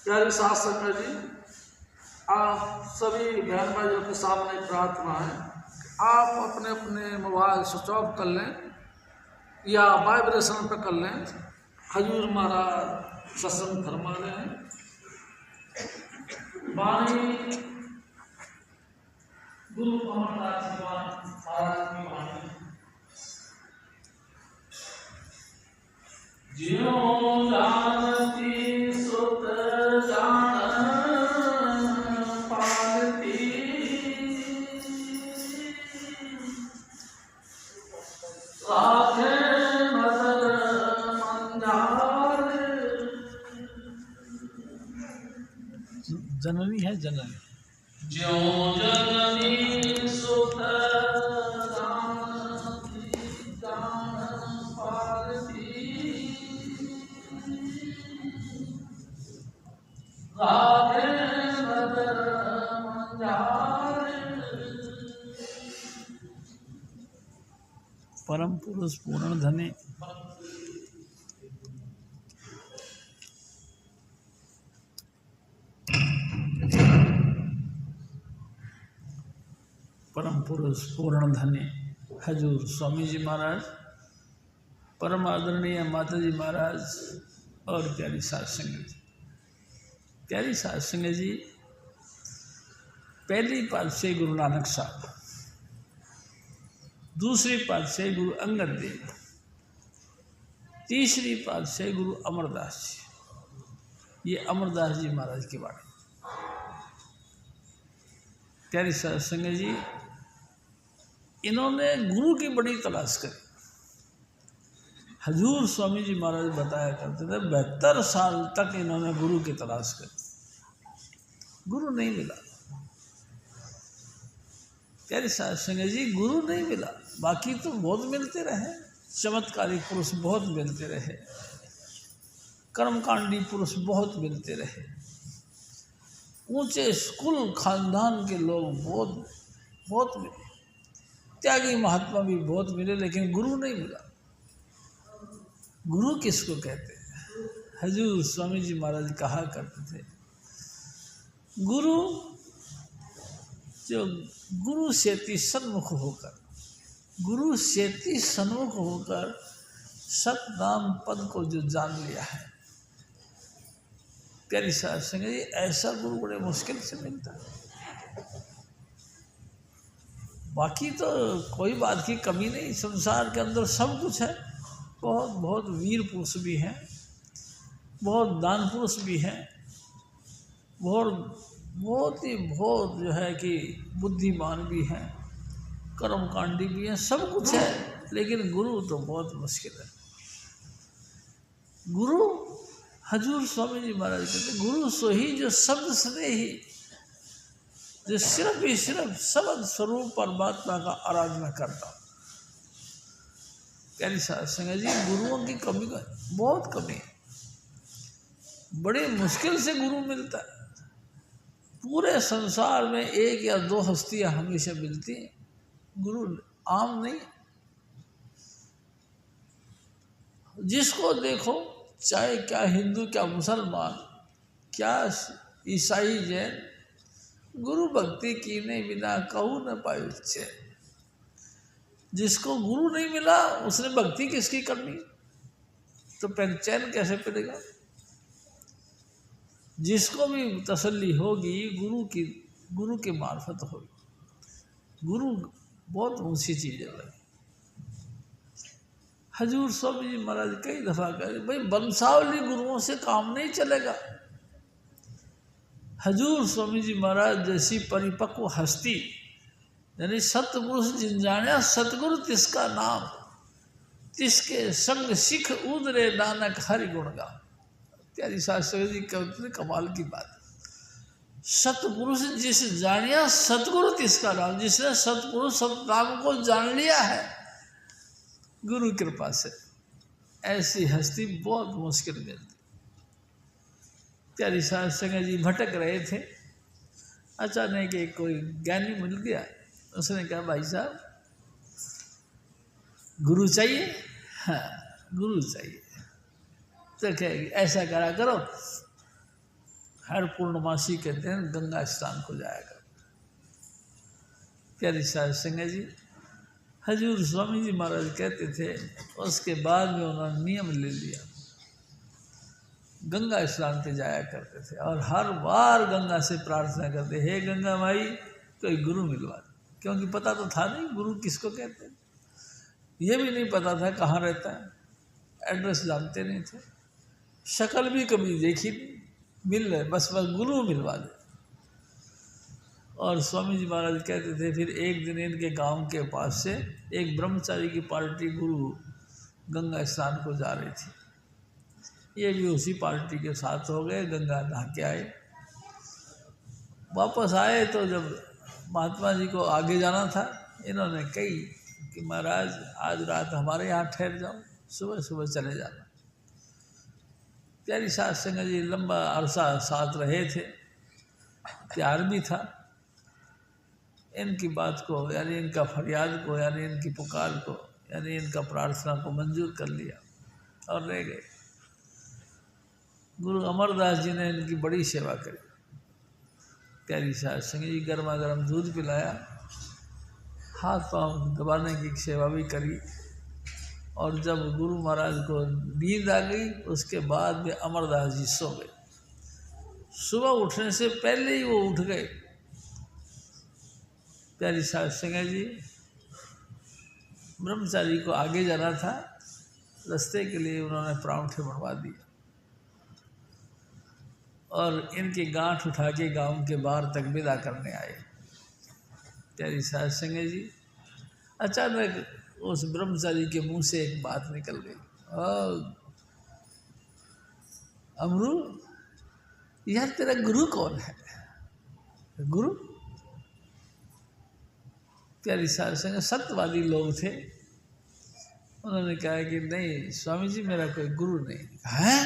प्यारी साथ संगत जी, आप सभी बहन भाइयों के सामने प्रार्थना है, आप अपने अपने मोबाइल स्विच ऑफ कर लें या वाइब्रेशन पर कर लें। हजूर महाराज सत्संग फरमा रहे हैं। वाणी गुरु अमरदास जी महाराज की वाणी। ज्यों जानती सुत जान पालती, राखे नजर मंझार। जननी है जननी। ज्यों जननी सुत परम पुरुष पूर्ण धने। परम पुरुष पूर्ण धने हजूर स्वामी जी महाराज, परम आदरणीय माता जी महाराज और प्यारी साध संगत जी। प्यारी साध संगत जी, पहली पातशाही गुरु नानक साहब, दूसरी पातशाही गुरु अंगद देव, तीसरी पातशाही गुरु अमरदास जी। ये अमरदास जी महाराज की वाणी। प्यारी साध संगत जी, इन्होंने गुरु की बड़ी तलाश करी। हजूर स्वामी जी महाराज बताया करते थे 72 साल तक इन्होंने गुरु की तलाश करी, गुरु नहीं मिला। प्यारी साध संगत जी, गुरु नहीं मिला, बाकी तो बहुत मिलते रहे। चमत्कारी पुरुष बहुत मिलते रहे, कर्मकांडी पुरुष बहुत मिलते रहे, ऊंचे स्कूल खानदान के लोग बहुत मिले, त्यागी महात्मा भी बहुत मिले, लेकिन गुरु नहीं मिला। गुरु किसको कहते हैं? हजूर स्वामी जी महाराज कहा करते थे, गुरु जो गुरु सेती सन्मुख होकर, गुरु सेती सन्मुख होकर सतनाम पद को जो जान लिया है। प्यारी साध संगत जी, ऐसा गुरु बड़े मुश्किल से मिलता है। बाकी तो कोई बात की कमी नहीं, संसार के अंदर सब कुछ है। बहुत वीर पुरुष भी हैं, बहुत दान पुरुष भी हैं, बहुत जो है कि बुद्धिमान भी हैं, कर्मकांडी भी हैं, सब कुछ है, लेकिन गुरु तो बहुत मुश्किल है। गुरु हजूर स्वामी जी महाराज कहते, गुरु सो ही जो शब्द स्नेही, जो सिर्फ ही सिर्फ शब्द स्वरूप परमात्मा का आराधना करता। प्यारी साध संगत जी, गुरुओं की कमी का बहुत कमी है, बड़ी मुश्किल से गुरु मिलता है। पूरे संसार में 1 या 2 हस्तियां हमेशा मिलती हैं, गुरु आम नहीं। जिसको देखो, चाहे क्या हिंदू, क्या मुसलमान, क्या ईसाई, जैन, गुरु भक्ति कीने बिना कहूँ न पायो चैन। जिसको गुरु नहीं मिला, उसने भक्ति किसकी करनी, तो फिर चैन कैसे पड़ेगा? जिसको भी तसल्ली होगी गुरु के मार्फत होगी। गुरु बहुत ऊंची चीज है भाई। हजूर स्वामी जी महाराज कई दफा कहे, भाई वंशावली गुरुओं से काम नहीं चलेगा। हजूर स्वामी जी महाराज जैसी परिपक्व हस्ती, यानी सतपुरुष जिन जाना सतगुरु तिसका नाम, तिसके संग सिख उदरे नानक हरि गुण गा। प्यारी साध संगत जी कहते, कमाल की बात। सतपुरुष जिस जानिया सतगुरु तिसका नाम, जिसने सतपुरुष सतनाम को जान लिया है गुरु कृपा से, ऐसी हस्ती बहुत मुश्किल मिलती। प्यारी साध संगत जी भटक रहे थे, अचानक एक कोई ज्ञानी मिल गया। उसने कहा, भाई साहब गुरु चाहिए? हाँ, गुरु चाहिए। तो कहेगी ऐसा करा करो, हर पूर्णमासी के दिन गंगा स्नान को जाया कर। प्यारी साध संगत जी, हजूर स्वामी जी महाराज कहते थे, उसके बाद में उन्होंने नियम ले लिया, गंगा स्नान पे जाया करते थे और हर बार गंगा से प्रार्थना करते, हे गंगा माई कोई गुरु मिलवा दे, क्योंकि पता तो था नहीं गुरु किसको कहते हैं, ये भी नहीं पता था कहाँ रहता है, एड्रेस जानते नहीं थे, शक्ल भी कभी देखी नहीं, मिल रहे बस गुरु मिलवा दे। और स्वामी जी महाराज कहते थे, फिर एक दिन इनके गांव के पास से एक ब्रह्मचारी की पार्टी गुरु गंगा स्नान को जा रही थी, ये भी उसी पार्टी के साथ हो गए, गंगा नहा के आए। वापस आए तो जब महात्मा जी को आगे जाना था, इन्होंने कही कि महाराज आज रात हमारे यहाँ ठहर जाओ, सुबह सुबह चले जाना। प्यारी साध संगत जी लंबा अरसा साथ रहे थे, प्यार भी था, इनकी बात को यानी इनका फरियाद को यानी इनकी पुकार को यानी इनका प्रार्थना को मंजूर कर लिया और रह गए। गुरु अमरदास जी ने इनकी बड़ी सेवा करी। प्यारी साध संगत जी गर्मा गर्म दूध पिलाया, हाथ पांव दबाने की सेवा भी करी, और जब गुरु महाराज को नींद आ गई उसके बाद में अमरदास जी सो गए। सुबह उठने से पहले ही वो उठ गए। प्यारी साध संगत जी, ब्रह्मचारी को आगे जाना था, रास्ते के लिए उन्होंने परांठे बनवा दिया और इनकी गांठ उठा के गांव के बाहर तक विदा करने आए। प्यारी साध संगत जी, अचानक उस ब्रह्मचारी के मुंह से एक बात निकल गई, अमरू यार तेरा गुरु कौन है? गुरु? प्यारी साध संगत सत्यवादी लोग थे, उन्होंने कहा कि नहीं स्वामी जी मेरा कोई गुरु नहीं है।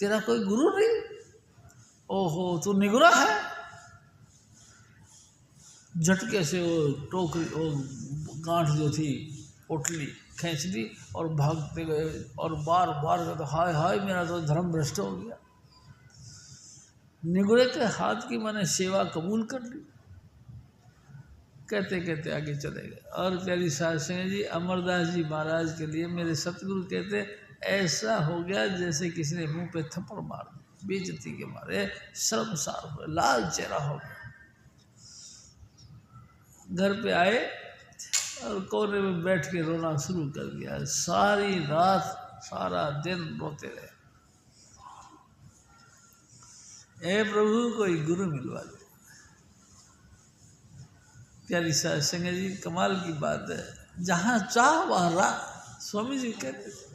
तेरा कोई गुरु नहीं? ओहो तू निगुरा है। झटके से वो टोकरी वो गांठ जो थी पोटली खींच ली और भागते गए और बार बार कहते हाय हाय मेरा तो धर्म भ्रष्ट हो गया। निगुरे के हाथ की मैंने सेवा कबूल कर ली। कहते कहते आगे चले गए। और प्यारी साध संगत जी, अमरदास जी महाराज के लिए मेरे सतगुरु कहते ऐसा हो गया जैसे किसी ने मुंह पे थप्पड़ मार दिया, बेइज्जती के मारे शर्मसार हो गए, लाल चेहरा हो गया। घर पे आए और कोने में बैठ के रोना शुरू कर दिया। सारी रात सारा दिन रोते रहे, ए प्रभु कोई गुरु मिलवा दे। प्यारी साध संगत जी, कमाल की बात है, जहाँ चाह वहाँ राह। स्वामी जी कहते थे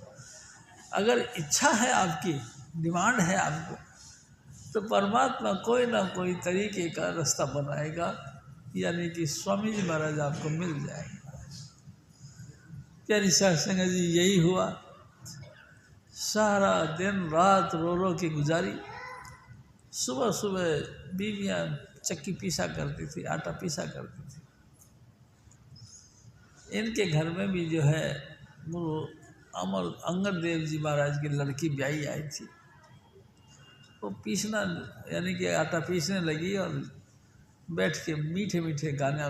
अगर इच्छा है आपकी, डिमांड है आपको, तो परमात्मा कोई ना कोई तरीके का रास्ता बनाएगा, यानी कि स्वामी जी महाराज आपको मिल जाएंगे। प्यारी साध संगत जी, यही हुआ। सारा दिन रात रो रो के गुजारी। सुबह सुबह बीवियाँ चक्की पीसा करती थी, आटा पीसा करती थी। इनके घर में भी जो है गुरु अमर अंगद देव जी महाराज की लड़की ब्याही आई थी। वो पीसना यानी कि आटा पीसने लगी और बैठ के मीठे मीठे गाना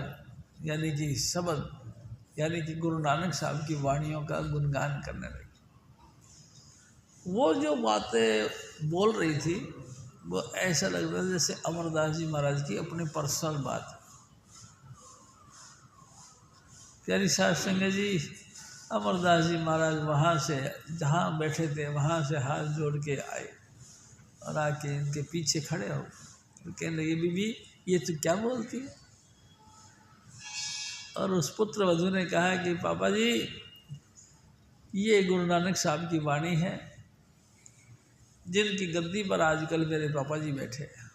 यानी कि शब्द यानी कि गुरु नानक साहब की वाणियों का गुणगान करने लगी। वो जो बातें बोल रही थी वो ऐसा लग रहा था जैसे अमरदास जी महाराज की अपनी पर्सनल बात। प्यारी साध संगत जी, अमरदास जी महाराज वहाँ से जहाँ बैठे थे वहाँ से हाथ जोड़ के आए और आके इनके पीछे खड़े हो तो कहने लगे, बीबी ये तू क्या बोलती है? और उस पुत्र वधू ने कहा कि पापा जी ये गुरु नानक साहब की वाणी है, जिनकी गद्दी पर आजकल मेरे पापा जी बैठे हैं।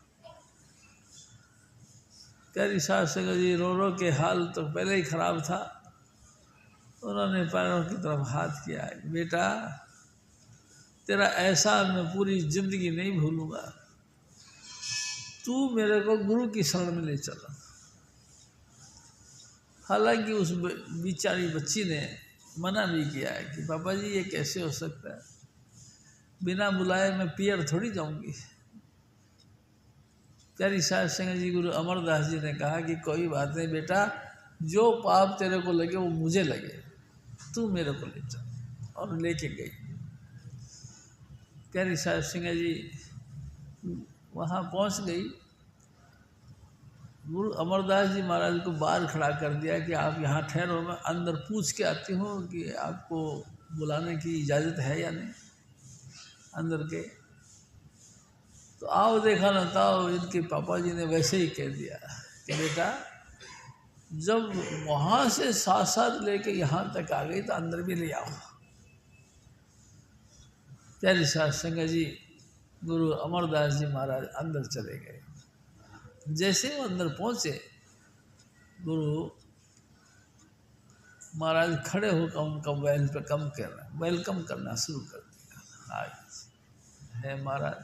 प्यारी साध संगत जी, रो रो के हाल तो पहले ही खराब था। उन्होंने पैरों की तरफ हाथ किया, बेटा तेरा एहसान मैं पूरी जिंदगी नहीं भूलूंगा, तू मेरे को गुरु की शरण में ले चला। हालांकि उस बेचारी बच्ची ने मना भी किया है कि पापा जी ये कैसे हो सकता है, बिना बुलाए मैं पियर थोड़ी जाऊंगी, प्यारी साहब सिंह जी गुरु अमरदास जी ने कहा कि कोई बात नहीं बेटा, जो पाप तेरे को लगे वो मुझे लगे, तू मेरे को ले चल। और लेके गई। प्यारी साहब सिंह जी वहाँ पहुँच गई। गुरु अमरदास जी महाराज को बाहर खड़ा कर दिया कि आप यहाँ ठहरो, मैं अंदर पूछ के आती हूँ कि आपको बुलाने की इजाज़त है या नहीं। अंदर के तो आओ देखा न ताओ, इनके पापा जी ने वैसे ही कह दिया कि बेटा जब वहाँ से साथ साथ लेके यहाँ तक आ गई तो अंदर भी ले आओ। प्यारी साहब सिंह जी गुरु अमरदास जी महाराज अंदर चले गए। जैसे वो अंदर पहुँचे, गुरु महाराज खड़े होकर उनका वेलकम करना शुरू कर दिया। आज है महाराज,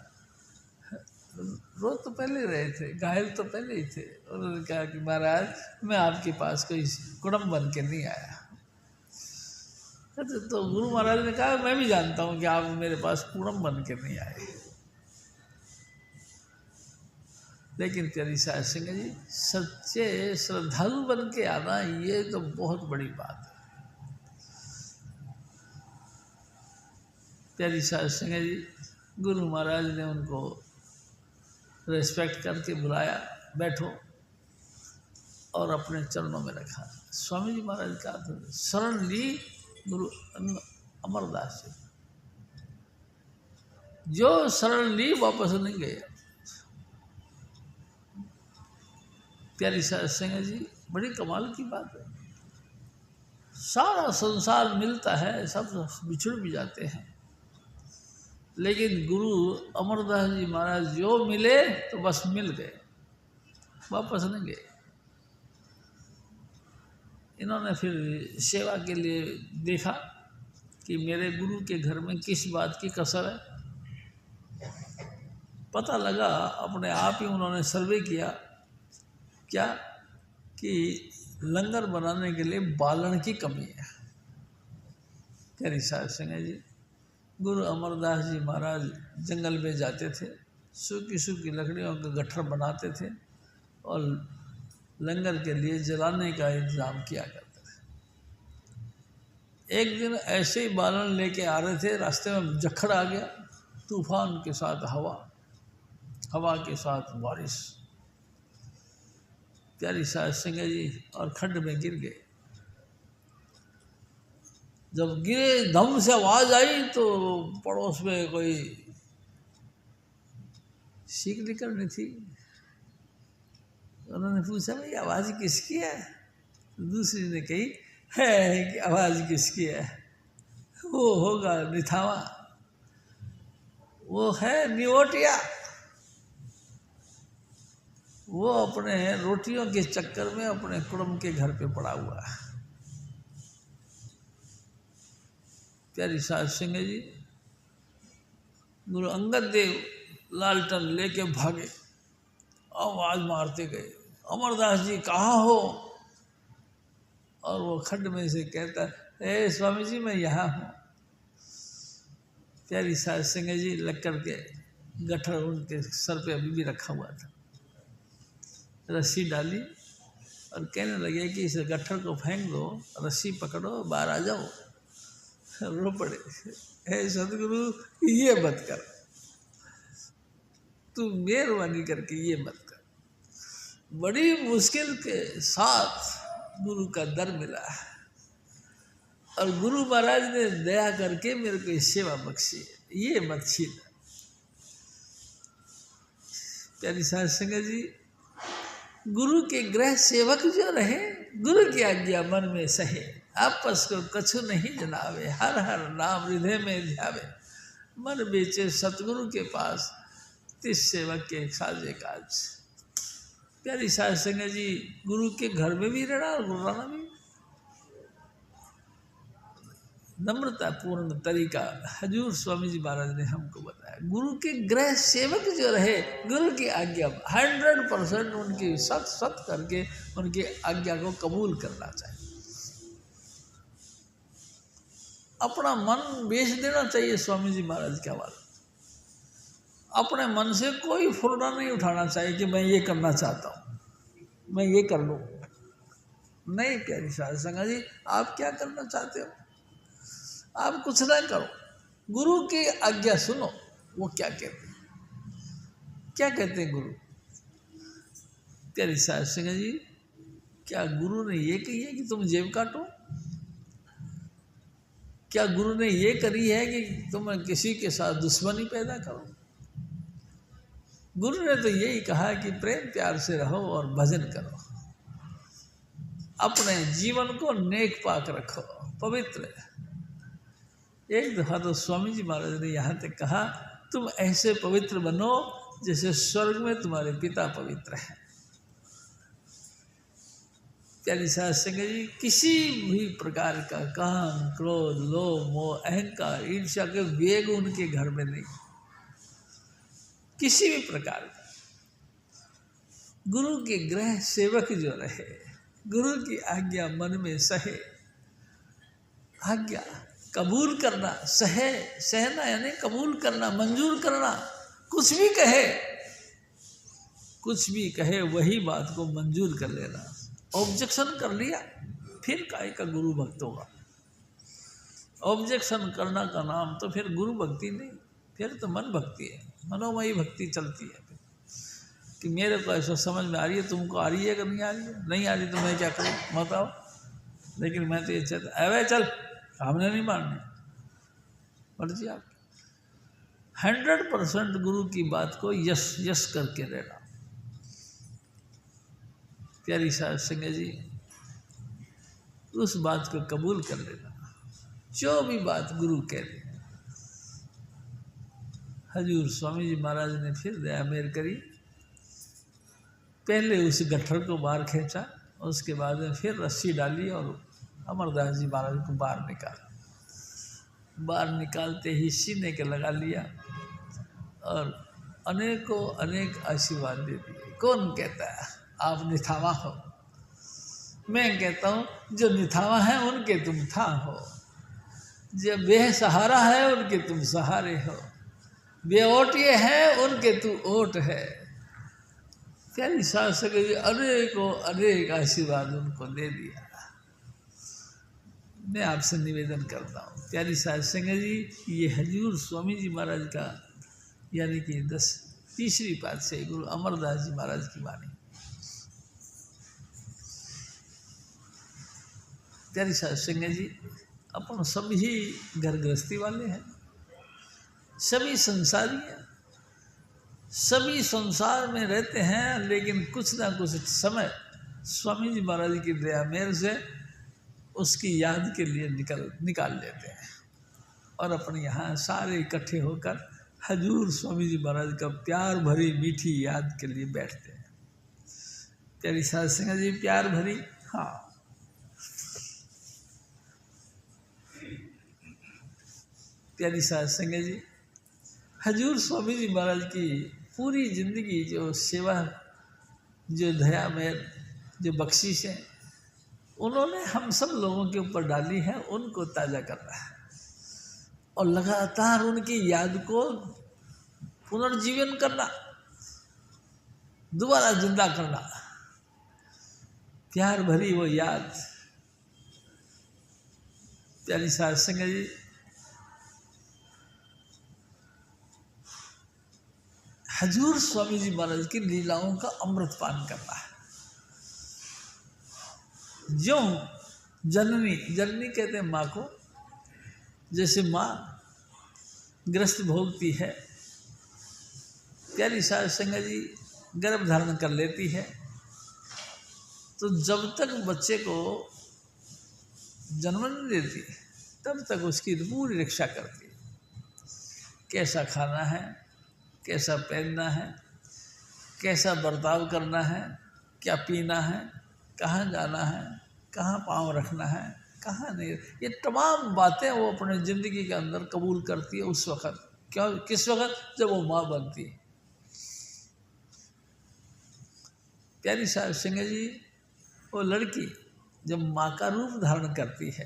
रो तो पहले रहे थे, घायल तो पहले ही थे। उन्होंने कहा कि महाराज मैं आपके पास कोई कुड़म बन के नहीं आया। तो गुरु महाराज ने कहा मैं भी जानता हूँ कि आप मेरे पास कुड़म बन के नहीं आए, लेकिन प्यारी साहब सिंह जी सच्चे श्रद्धालु बन के आना ये तो बहुत बड़ी बात है। प्यारी साहब सिंह जी गुरु महाराज ने उनको रेस्पेक्ट करके बुलाया, बैठो, और अपने चरणों में रखा। स्वामी जी महाराज का शरण ली गुरु अमरदास जी, जो शरण ली वापस नहीं गए। प्यारी साहब सिंह जी बड़ी कमाल की बात है। सारा संसार मिलता है, सब बिछड़ भी जाते हैं, लेकिन गुरु अमरदास जी महाराज जो मिले तो बस मिल गए, वापस नहीं गए। इन्होंने फिर सेवा के लिए देखा कि मेरे गुरु के घर में किस बात की कसर है। पता लगा, अपने आप ही उन्होंने सर्वे किया क्या कि लंगर बनाने के लिए बालन की कमी है। प्यारी साहब सिंह जी गुरु अमरदास जी महाराज जंगल में जाते थे, सूखी सूखी लकड़ियों का गट्ठर बनाते थे और लंगर के लिए जलाने का इंतज़ाम किया करते थे। एक दिन ऐसे ही बालन लेके आ रहे थे, रास्ते में जखड़ आ गया, तूफान के साथ हवा के साथ बारिश। प्यारी साहब सिंह जी और खड्ड में गिर गए। जब गिरे, धम से आवाज़ आई तो पड़ोस में कोई सीख निकलनी थी। उन्होंने पूछा भाई आवाज़ किसकी है? दूसरी ने कही है कि आवाज़ किसकी है? वो होगा निथावा, वो है निवोटिया, वो अपने रोटियों के चक्कर में अपने कुड़म के घर पे पड़ा हुआ है। प्यारी साहब सिंह जी गुरु अंगद देव लालटन लेके भागे, आवाज़ मारते गए, अमरदास जी कहाँ हो? और वो खड्ड में से कहता है स्वामी जी मैं यहाँ हूँ। प्यारी साहब सिंह जी लग कर के गट्ठर उनके सर पे अभी भी रखा हुआ था, रस्सी डाली और कहने लगे कि इस गट्ठर को फेंक दो, रस्सी पकड़ो, बाहर आ जाओ। रो पड़े, हे सदगुरु ये मत कर, तू मेहरबानी करके ये मत कर। बड़ी मुश्किल के साथ गुरु का दर मिला और गुरु महाराज ने दया करके मेरे को सेवा बख्शी, ये मत छीन। प्यारी साहब सिंह जी गुरु के गृह सेवक जो रहे, गुरु की आज्ञा मन में सहे, आपस को कछु नहीं जनावे, हर हर नाम हृदय में ध्यावे, मन बेचे सतगुरु के पास, तिस सेवक के साजे काज। प्यारी साहब सिंह जी गुरु के घर में भी रहा और गुरुराना भी। नम्रता पूर्ण तरीका हजूर स्वामी जी महाराज ने हमको बताया। गुरु के गृह सेवक जो रहे, गुरु की आज्ञा 100% उनकी सत करके उनकी आज्ञा को कबूल करना चाहिए। अपना मन बेच देना चाहिए स्वामी जी महाराज के हवाले। अपने मन से कोई फुर्रा नहीं उठाना चाहिए कि मैं ये करना चाहता हूँ, मैं ये कर लूँ। नहीं प्यारी साध संगत जी, आप क्या करना चाहते हो? आप कुछ ना करो, गुरु की आज्ञा सुनो। वो क्या कहते हैं, क्या कहते हैं गुरु? प्यारी साध संगत जी, क्या गुरु ने ये कही है कि तुम जेब काटो? क्या गुरु ने ये करी है कि तुम किसी के साथ दुश्मनी पैदा करो? गुरु ने तो यही कहा कि प्रेम प्यार से रहो और भजन करो, अपने जीवन को नेक पाक रखो, पवित्र। एक दफा तो स्वामी जी महाराज ने यहाँ तक कहा, तुम ऐसे पवित्र बनो जैसे स्वर्ग में तुम्हारे पिता पवित्र हैं। प्यारी साध संगत जी, किसी भी प्रकार का काम, क्रोध, लोभ, मोह, अहंकार, ईर्ष्या के वेग उनके घर में नहीं, किसी भी प्रकार का। गुरु के गृह सेवक जो रहे, गुरु की आज्ञा मन में सहे, आज्ञा कबूल करना, सहना यानी कबूल करना, मंजूर करना। कुछ भी कहे वही बात को मंजूर कर लेना। ऑब्जेक्शन कर लिया फिर काय का गुरु भक्त होगा? ऑब्जेक्शन करना का नाम तो फिर गुरु भक्ति नहीं, फिर तो मन भक्ति है, मनोमयी भक्ति चलती है। कि मेरे को ऐसा समझ में आ रही है, तुमको आ रही है कि नहीं आ रही है? नहीं आ रही तो मैं क्या करूँ बताओ? लेकिन मैं तो ये चाहता, अरे चल हमने नहीं माननी, मर्जी आपकी। 100% गुरु की बात को यस यस करके रहना। प्यारी साध संगत जी, उस बात को कबूल कर लेना, जो भी बात गुरु कह दे। हजूर स्वामी जी महाराज ने फिर दया मेर करी, पहले उस गट्ठर को बाहर खींचा, उसके बाद में फिर रस्सी डाली और अमरदास जी महाराज को बाहर निकाला। बाहर निकालते ही सीने के लगा लिया और अनेकों अनेक आशीर्वाद दे दिए। कौन कहता है आप निथावा हो? मैं कहता हूँ जो निथावा है उनके तुम था हो, जो बेसहारा है उनके तुम सहारे हो, बेओटिए हैं उनके तू ओट है। प्यारी साध संगत जी, अनेकों अनेक आशीर्वाद उनको दे दिया। मैं आपसे निवेदन करता हूँ प्यारी साध संगत जी, ये हजूर स्वामी जी महाराज का यानी कि 3री पातशाही गुरु अमरदास जी महाराज की वाणी। प्यारी साध संगत जी, अपन सभी घर गृहस्थी वाले हैं, सभी संसारी हैं, सभी संसार में रहते हैं, लेकिन कुछ ना कुछ समय स्वामी जी महाराज की दया मेहर से उसकी याद के लिए निकाल लेते हैं और अपने यहाँ सारे इकट्ठे होकर हजूर स्वामी जी महाराज का प्यार भरी मीठी याद के लिए बैठते हैं। प्यारी साध संगत जी, प्यार भरी, हाँ, प्यारी साध संगत जी, हजूर स्वामी जी महाराज की पूरी जिंदगी जो सेवा, जो दया मेहर, जो बख्शिश है, उन्होंने हम सब लोगों के ऊपर डाली है, उनको ताज़ा करना है और लगातार उनकी याद को पुनर्जीवन करना, दोबारा जिंदा करना। प्यार भरी वो याद। प्यारी साध संगत जी, हजूर स्वामी जी महाराज की लीलाओं का अमृत पान करना है। जो जननी, जननी कहते हैं माँ को, जैसे माँ ग्रस्त भोगती है, प्यारी साध संगत जी गर्भ धारण कर लेती है, तो जब तक बच्चे को जन्म नहीं देती तब तक उसकी पूरी रक्षा करती है। कैसा खाना है, कैसा पहनना है, कैसा बर्ताव करना है, क्या पीना है, कहाँ जाना है, कहाँ पाँव रखना है, कहाँ नहीं, ये तमाम बातें वो अपने ज़िंदगी के अंदर कबूल करती है उस वक़्त। क्यों, किस वक़्त? जब वो माँ बनती है। प्यारी साध संगत जी, वो लड़की जब माँ का रूप धारण करती है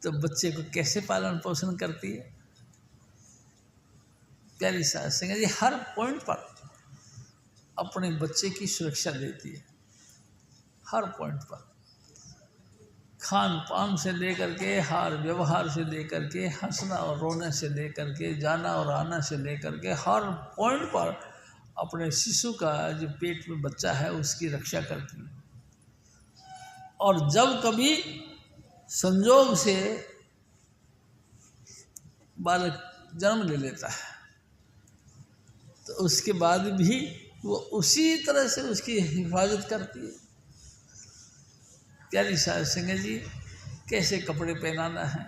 तो बच्चे को कैसे पालन पोषण करती है? प्यारी साध संगत जी हर पॉइंट पर अपने बच्चे की सुरक्षा देती है, हर पॉइंट पर, खान पान से लेकर के, हार व्यवहार से लेकर के, हंसना और रोने से लेकर के, जाना और आना से लेकर के, हर पॉइंट पर अपने शिशु का जो पेट में बच्चा है उसकी रक्षा करती है। और जब कभी संजोग से बालक जन्म ले लेता है तो उसके बाद भी वो उसी तरह से उसकी हिफाजत करती है। प्यारी साध संगत जी कैसे कपड़े पहनाना है,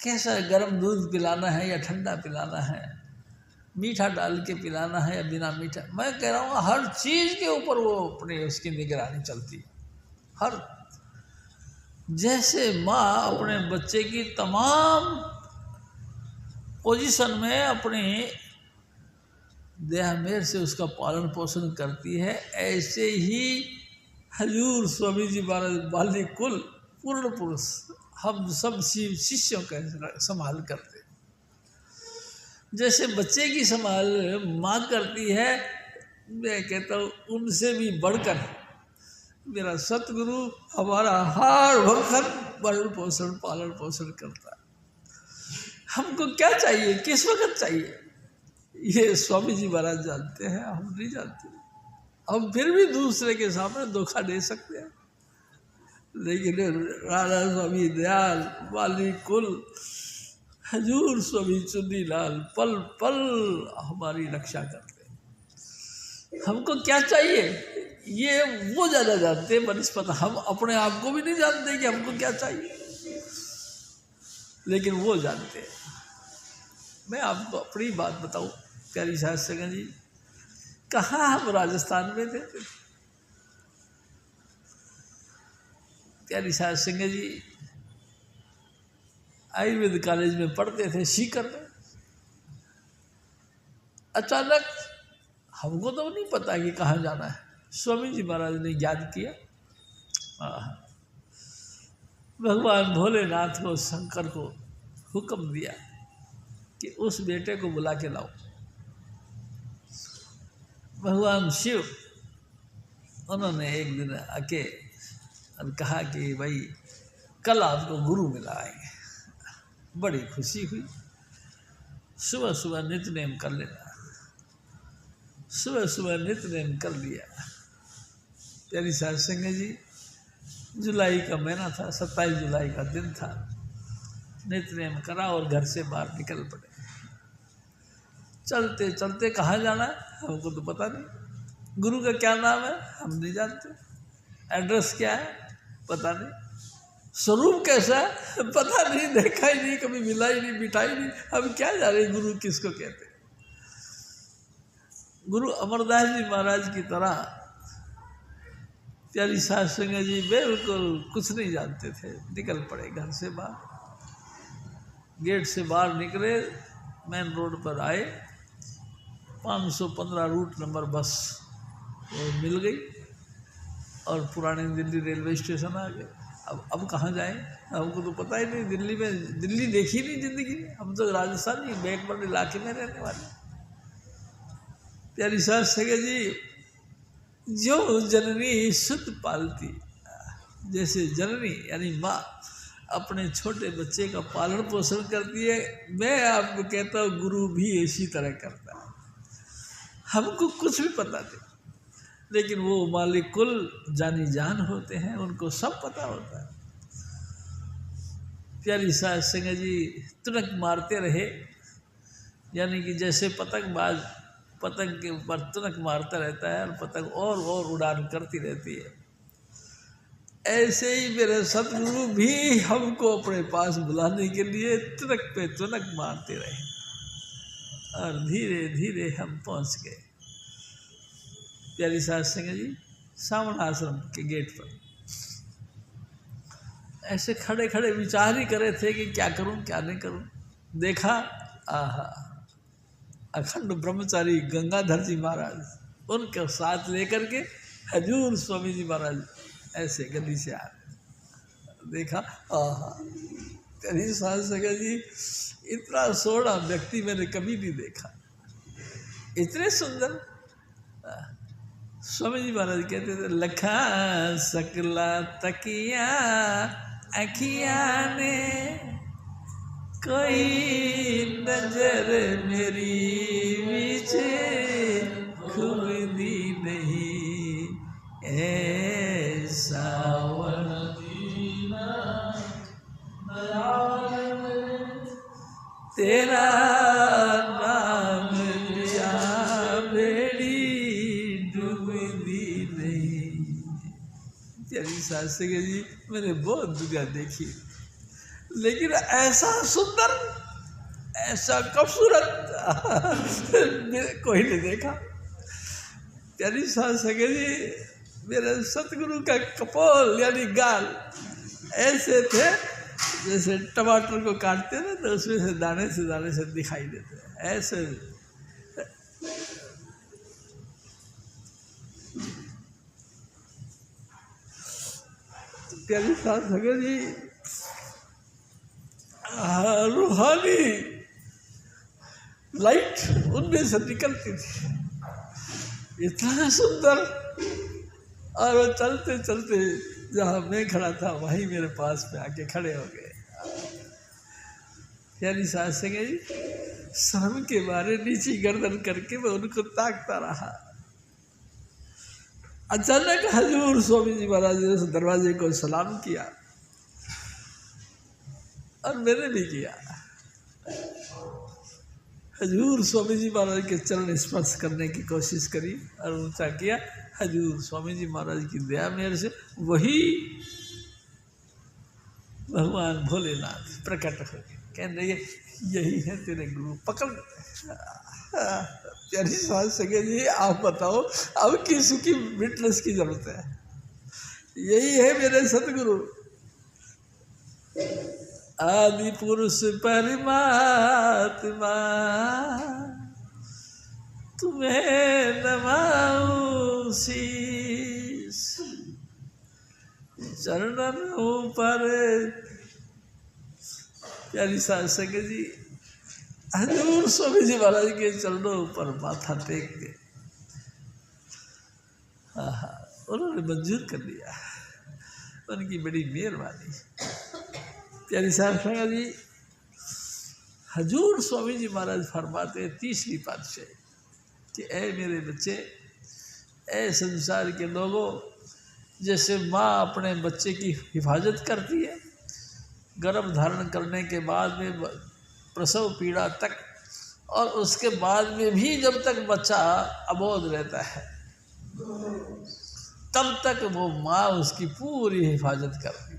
कैसा गर्म दूध पिलाना है या ठंडा पिलाना है, मीठा डाल के पिलाना है या बिना मीठा, मैं कह रहा हूँ हर चीज़ के ऊपर वो अपने उसकी निगरानी चलती है। हर जैसे माँ अपने बच्चे की तमाम पोजीशन में अपने देह मेर से उसका पालन पोषण करती है, ऐसे ही हजूर स्वामी जी महाराज बाली कुल पूर्ण पुरुष हम सब शिष्यों का संभाल करते। जैसे बच्चे की संभाल माँ करती है, मैं कहता हूँ उनसे भी बढ़कर मेरा सतगुरु हमारा हर वक्त भरण पोषण पालन पोषण करता है। हमको क्या चाहिए, किस वक्त चाहिए, ये स्वामी जी महाराज जानते हैं, हम नहीं जानते। हम फिर भी दूसरे के सामने धोखा दे सकते हैं, लेकिन राधा स्वामी दयाल वाली कुल हजूर स्वामी चुन्नी लाल पल पल हमारी रक्षा करते हैं। हमको क्या चाहिए ये वो ज़्यादा जानते हैं बनिस्पत, हम अपने आप को भी नहीं जानते कि हमको क्या चाहिए, लेकिन वो जानते हैं। मैं आपको अपनी बात बताऊं प्यारी साध संगत जी, कहाँ हम राजस्थान में थे, प्यारी साध संगत जी आयुर्वेद कॉलेज में पढ़ते थे सीकर में। अचानक हमको तो नहीं पता कि कहाँ जाना है, स्वामी जी महाराज ने याद किया, भगवान भोलेनाथ को शंकर को हुक्म दिया कि उस बेटे को बुला के लाओ। भगवान शिव उन्होंने एक दिन आके और कहा कि भाई कल आपको गुरु मिला आएंगे। बड़ी खुशी हुई। सुबह सुबह नित्यनेम कर लेना, सुबह सुबह नित्यनेम कर लिया। प्यारी साध संगत जी जुलाई का महीना था, 27 जुलाई का दिन था। नित्यनेम करा और घर से बाहर निकल पड़े। चलते चलते कहाँ जाना है हमको तो पता नहीं, गुरु का क्या नाम है हम नहीं जानते, एड्रेस क्या है पता नहीं, स्वरूप कैसा है पता नहीं, देखा ही नहीं, कभी मिला ही नहीं, मिठाई नहीं, हम क्या जाने गुरु किसको कहते। गुरु अमरदास जी महाराज की तरह प्यारी साध संगत जी बिल्कुल कुछ नहीं जानते थे। निकल पड़े घर से बाहर, गेट से बाहर निकले, मेन रोड पर आए, 515 रूट नंबर बस वो मिल गई और पुरानी दिल्ली रेलवे स्टेशन आ गए। अब कहाँ जाएं, हमको तो पता ही नहीं, दिल्ली में दिल्ली देखी नहीं जिंदगी में, हम तो राजस्थान की बैकवर्ड इलाके में रहने वाले। प्यारी साध संगत जी जो जननी सुत पालती, जैसे जननी यानी माँ अपने छोटे बच्चे का पालन पोषण करती है, मैं आपको कहता हूँ गुरु भी इसी तरह करता है। हमको कुछ भी पता नहीं, लेकिन वो मालिक कुल जानी जान होते हैं, उनको सब पता होता है। प्यारी साध संगत जी तुनक मारते रहे, यानी कि जैसे पतंगबाज पतंग के ऊपर तुनक मारता रहता है और पतंग और उड़ान करती रहती है, ऐसे ही मेरे सतगुरु भी हमको अपने पास बुलाने के लिए तुनक पे तुनक मारते रहे और धीरे धीरे हम पहुंच गए। प्यारी साध संगत जी सावण आश्रम के गेट पर ऐसे खड़े खड़े विचार ही करे थे कि क्या करूं क्या नहीं करूं। देखा, आहा, अखंड ब्रह्मचारी गंगाधर जी महाराज उनके साथ लेकर के हजूर स्वामी जी महाराज ऐसे गली से आ रहे। देखा, आहा, तेरी सास सगा जी, इतना सोहना व्यक्ति मैंने कभी नहीं देखा, इतने सुंदर। स्वामी जी महाराज कहते थे, लखा सकला तकिया अखिया ने, कोई नजर मेरी पीछे खुलदी नहीं, ए सावन दीना तेरा नाम लिया बेड़ी डूबदी नहीं। तेरी सास सगा जी, मैंने बहुत दुनिया देखी, लेकिन ऐसा सुंदर, ऐसा खूबसूरत कोई नहीं देखा। तेरी सास सगा जी, मेरे सतगुरु का कपोल यानी गाल ऐसे थे जैसे टमाटर को काटते ना तो उसमें से दाने से दिखाई देते हैं, ऐसे। तेरी सास सगा जी रूहानी लाइट उनमें से निकलती थी, इतना सुंदर। और वो चलते चलते जहाँ मैं खड़ा था वहीं मेरे पास में आके खड़े हो गए। यानी सास सगा जी, शर्म के बारे नीची गर्दन करके मैं उनको ताकता रहा। अचानक हजूर स्वामी जी महाराज ने उस दरवाजे को सलाम किया और मैंने भी किया। हजूर स्वामी जी महाराज के चरण स्पर्श करने की कोशिश करी और ऊंचा किया। हजूर स्वामी जी महाराज की दया मेरे से वही भगवान भोलेनाथ प्रकट हो गए, कहने लगे यही है तेरे गुरु, पकड़। तेरी सास सगा जी, आप बताओ अब किसकी विटनेस की जरूरत है, यही है मेरे सतगुरु। आदि पुरुष परमात्मा तुम्हें नवाऊं शीस, चरणों पर। प्यारी सास सगा जी, हजूर स्वामी जी महाराज के चरणों पर माथा टेक के उन्होंने मंजूर कर लिया, उनकी बड़ी मेहरबानी। प्यारी सास सगा जी, हजूर स्वामी जी महाराज फरमाते तीसरी पातशाही कि ऐ मेरे बच्चे, ऐ संसार के लोगों, जैसे माँ अपने बच्चे की हिफाजत करती है गर्भ धारण करने के बाद में प्रसव पीड़ा तक, और उसके बाद में भी जब तक बच्चा अबोध रहता है तब तक वो माँ उसकी पूरी हिफाजत करती।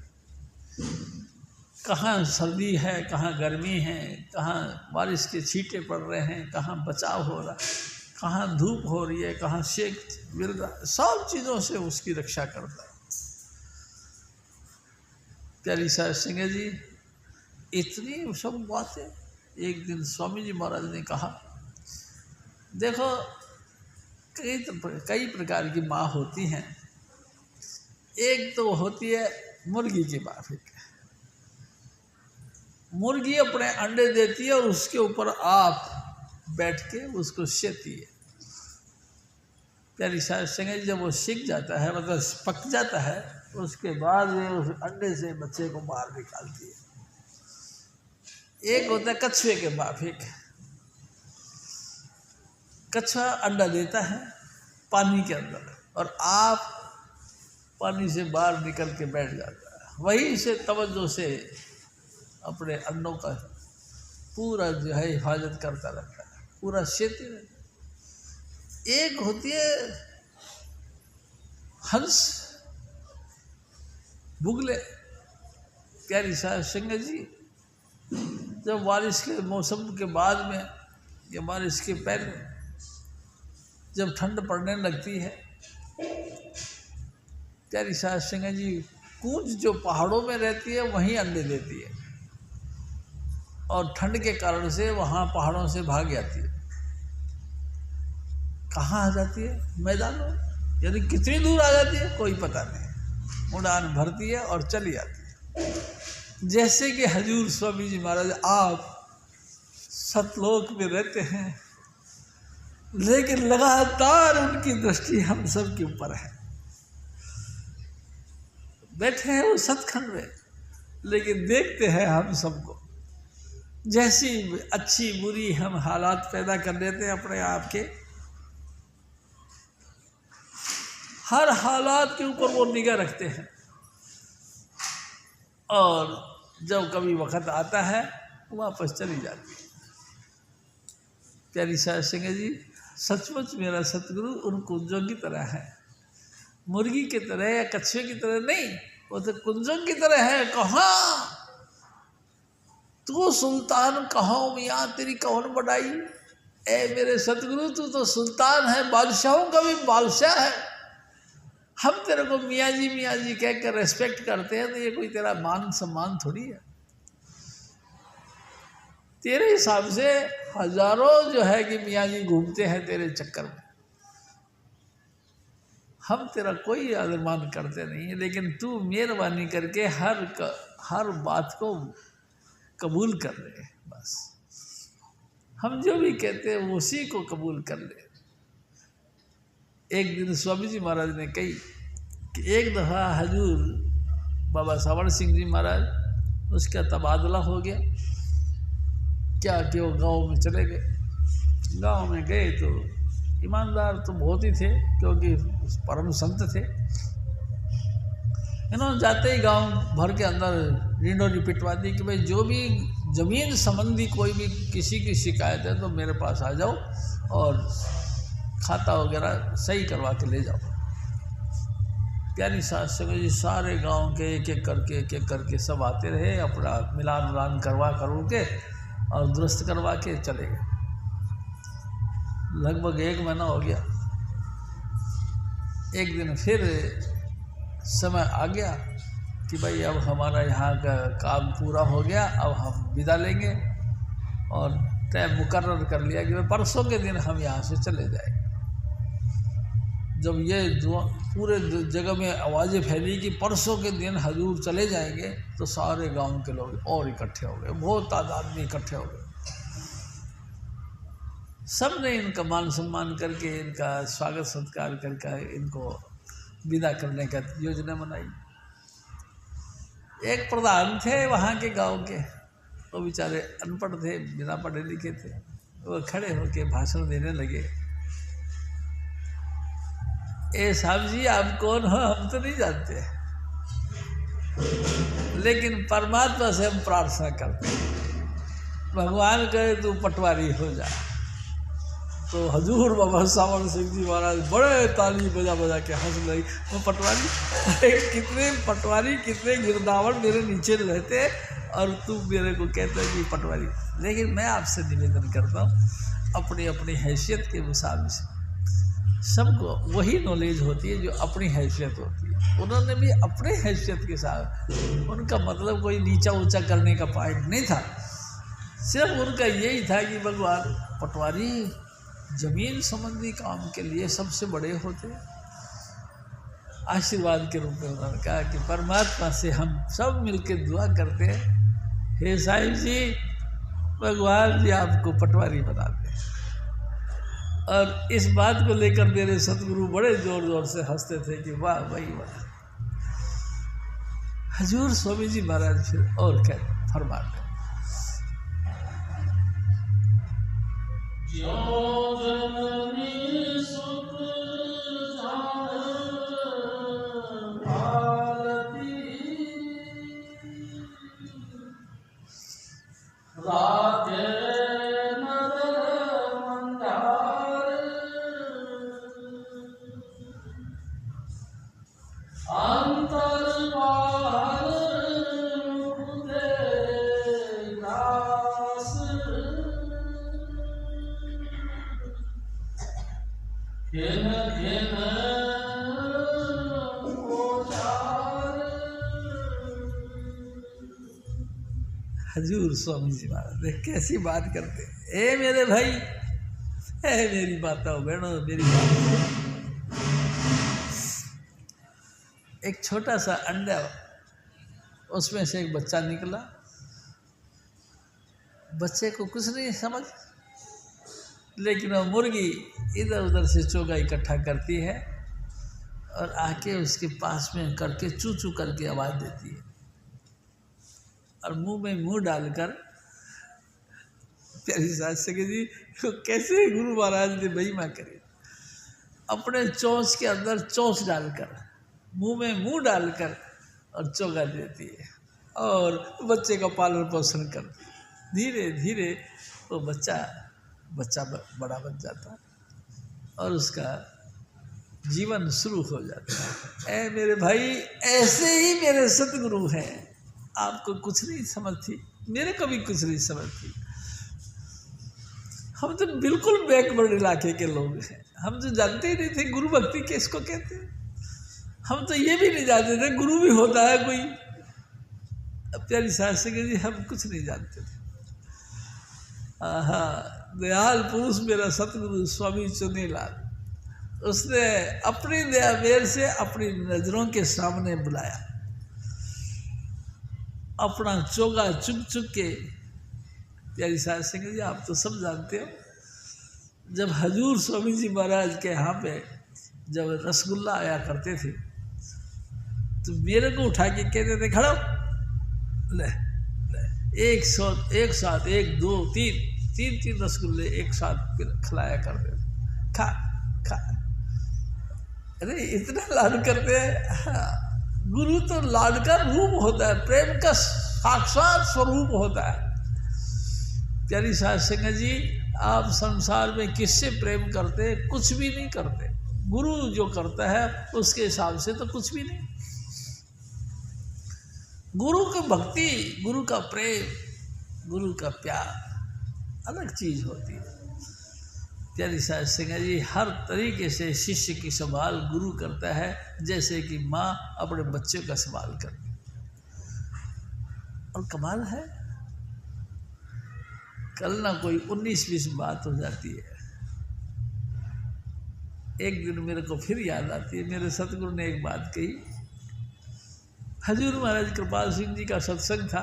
कहाँ सर्दी है, कहाँ गर्मी है, कहाँ बारिश के छींटे पड़ रहे हैं, कहाँ बचाव हो रहा है, कहाँ धूप हो रही है, कहाँ सेक मिल रहा है, सब चीज़ों से उसकी रक्षा करता है। प्यारी सास सगा जी, इतनी सब बातें। एक दिन स्वामी जी महाराज ने कहा, देखो कई प्रकार की माँ होती हैं। एक तो होती है मुर्गी की माफिक, मुर्गी अपने अंडे देती है और उसके ऊपर आप बैठ के उसको सेती है। प्यारी सास सगा जी, जब वो सीख जाता है, मतलब पक जाता है, उसके बाद में उस अंडे से बच्चे को बाहर निकालती है। एक होता है कछुए के माफिक, कछुआ अंडा देता है पानी के अंदर और आप पानी से बाहर निकल के बैठ जाता है, वहीं से तवज्जो से अपने अंडों का पूरा जो है हिफाजत करता रहता है, पूरा सेती रहता है। एक होती है हंस, बुगले। प्यारी सास सगा जी, जब बारिश के मौसम के बाद में या बारिश के पहले जब ठंड पड़ने लगती है, प्यारी सास सगा जी कूंज जो पहाड़ों में रहती है वहीं अंडे देती है और ठंड के कारण से वहाँ पहाड़ों से भाग जाती है। कहाँ आ जाती है? मैदानों, यानी कितनी दूर आ जाती है कोई पता नहीं। उड़ान भरती है और चली जाती है। जैसे कि हजूर स्वामी जी महाराज आप सतलोक में रहते हैं, लेकिन लगातार उनकी दृष्टि हम सब के ऊपर है। बैठे हैं वो सतखंड में, लेकिन देखते हैं हम सबको। जैसी अच्छी बुरी हम हालात पैदा कर देते हैं अपने आप के, हर हालात के ऊपर वो निगाह रखते हैं। और जब कभी वक्त आता है वापस चली जाती है। प्यारी साहब सिंह जी, सचमुच मेरा सतगुरु उन कुंजों की तरह है, मुर्गी की तरह या कछुए की तरह नहीं, वो तो कुंजों की तरह है। कहाँ तू सुल्तान, कहाँ मियाँ तेरी कौन बढ़ाई। ए मेरे सतगुरु, तू तो सुल्तान है, बादशाहों का भी बादशाह है। हम तेरे को मियाँ जी कह कर रेस्पेक्ट करते हैं, तो ये कोई तेरा मान सम्मान थोड़ी है। तेरे हिसाब से हजारों जो है कि मियाँ जी घूमते हैं तेरे चक्कर में, हम तेरा कोई आदर मान करते नहीं है। लेकिन तू मेहरबानी करके हर बात को कबूल कर ले। बस हम जो भी कहते हैं उसी को कबूल कर ले। एक दिन स्वामी जी महाराज ने कही कि एक दफ़ा हजूर बाबा सावड़ सिंह जी महाराज, उसका तबादला हो गया। क्या कि वो गांव में चले गए। गांव में गए तो ईमानदार तो बहुत ही थे, क्योंकि परम संत थे। इन्होंने जाते ही गांव भर के अंदर रिंडोरी पिटवा दी कि भाई जो भी ज़मीन संबंधी कोई भी किसी की शिकायत है तो मेरे पास आ जाओ और खाता वगैरह सही करवा के ले जाओ। प्यारी सास संग जी सारे गांव के एक एक करके सब आते रहे, अपना मिलान उलान करवा के और दुरुस्त करवा के चले गए। लगभग 1 महीना हो गया। एक दिन फिर समय आ गया कि भाई अब हमारा यहाँ का काम पूरा हो गया, अब हम विदा लेंगे। और तय मुकर्रर कर लिया कि भाई परसों के दिन हम यहाँ से चले जाएंगे। जब ये पूरे जगह में आवाज़ें फैली कि परसों के दिन हजूर चले जाएंगे, तो सारे गांव के लोग और इकट्ठे हो गए, बहुत तादाद में इकट्ठे हो गए। सब ने इनका मान सम्मान करके, इनका स्वागत सत्कार करके इनको विदा करने का योजना बनाई। एक प्रधान थे वहाँ के गांव के, वो बेचारे अनपढ़ थे, बिना पढ़े लिखे थे। वो खड़े होके भाषण देने लगे। ए साहब जी, आप कौन हो हम तो नहीं जानते, लेकिन परमात्मा से हम प्रार्थना करते हैं, भगवान कहे तू पटवारी हो जा। तो हजूर बाबा सावड़ सिंह जी महाराज बड़े ताली बजा के हंस लगी। वो पटवारी, कितने पटवारी, कितने गिरदावर मेरे नीचे रहते और तू मेरे को कहता है कि पटवारी। लेकिन मैं आपसे निवेदन करता हूँ, अपनी अपनी हैसियत के मुताबिक से सबको वही नॉलेज होती है जो अपनी हैसियत होती है। उन्होंने भी अपने हैसियत के साथ, उनका मतलब कोई नीचा ऊंचा करने का पॉइंट नहीं था, सिर्फ उनका यही था कि भगवान पटवारी जमीन संबंधी काम के लिए सबसे बड़े होते। आशीर्वाद के रूप में उन्होंने कहा कि परमात्मा से हम सब मिलकर दुआ करते हैं, हे साहिब जी, भगवान जी आपको पटवारी बना दें। और इस बात को लेकर मेरे सतगुरु बड़े जोर जोर से हंसते थे कि वाह भाई वाह। हजूर स्वामी जी महाराज फिर और क्या फरमाते, हजूर स्वामी जी महाराज देख कैसी बात करते। ए मेरे भाई, ए मेरी माताओं बहनों, मेरी बात, एक छोटा सा अंडा उसमें से एक बच्चा निकला। बच्चे को कुछ नहीं समझ, लेकिन वो मुर्गी इधर उधर से चोगा इकट्ठा करती है और आके उसके पास में करके चू चू करके आवाज़ देती है, और मुंह में मुंह डालकर प्यारी सास सके जी कैसे गुरु महाराज ने महिमा करी, अपने चोंच के अंदर चोंच डालकर मुंह में मुंह डालकर और चोगा देती है और बच्चे का पालन पोषण करती है। धीरे धीरे वो बच्चा बड़ा बन जाता है और उसका जीवन शुरू हो जाता है। ऐ मेरे भाई, ऐसे ही मेरे सतगुरु हैं। आपको कुछ नहीं समझ थी, मेरे को भी कुछ नहीं समझ थी। हम तो बिल्कुल बैकवर्ड इलाके के लोग हैं। हम तो जानते ही नहीं थे गुरु भक्ति किसको कहते हैं। हम तो ये भी नहीं जानते थे गुरु भी होता है कोई। अब प्यारी सास सके जी हम कुछ नहीं जानते थे। दयाल पुरुष मेरा सतगुरु स्वामी चुनीलाल, उसने अपनी दया मेर से अपनी नजरों के सामने बुलाया, अपना चोगा चुग चुग के। प्यारी सास सिंह जी आप तो सब जानते हो, जब हजूर स्वामी जी महाराज के यहाँ पे जब रसगुल्ला आया करते थे तो मेरे को उठा के कहते थे खड़ो, ले एक साथ 1 2 3 रसगुल्ले एक साथ खिलाया करते थे। खा खा, अरे इतना लाड करते हैं। हाँ, गुरु तो लाड का रूप होता है, प्रेम का साक्षात स्वरूप होता है। प्यारी सास सिंह जी आप संसार में किससे प्रेम करते? कुछ भी नहीं करते। गुरु जो करता है उसके हिसाब से तो कुछ भी नहीं। गुरु की भक्ति, गुरु का प्रेम, गुरु का प्यार अलग चीज होती है। प्यारी सास सिंह जी हर तरीके से शिष्य की संभाल गुरु करता है, जैसे कि माँ अपने बच्चे का संभाल करती है। और कमाल है, कल ना कोई 19-20 बात हो जाती है, एक दिन मेरे को फिर याद आती है। मेरे सतगुरु ने एक बात कही। हजूर महाराज कृपाल सिंह जी का सत्संग था।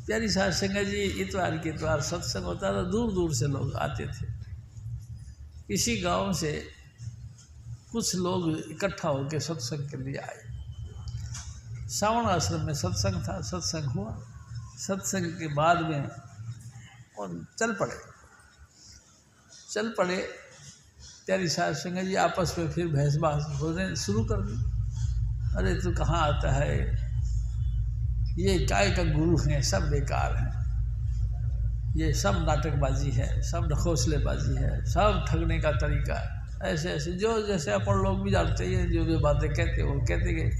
प्यारी सास सिंह जी इतवार के इतवार सत्संग होता था, दूर दूर से लोग आते थे। किसी गांव से कुछ लोग इकट्ठा होकर सत्संग के लिए आए। सावण आश्रम में सत्संग था, सत्संग हुआ। सत्संग के बाद में और चल पड़े। प्यारी सास सिंह जी आपस में फिर बहस बहस होने शुरू कर दी। अरे तू कहाँ आता है, ये काय का गुरु है, सब बेकार है, ये सब नाटकबाजी है, सब ढकोसलेबाजी है, सब ठगने का तरीका है। ऐसे ऐसे जो जैसे अपन लोग भी जानते हैं, जो जो बातें कहते वो कहते गए।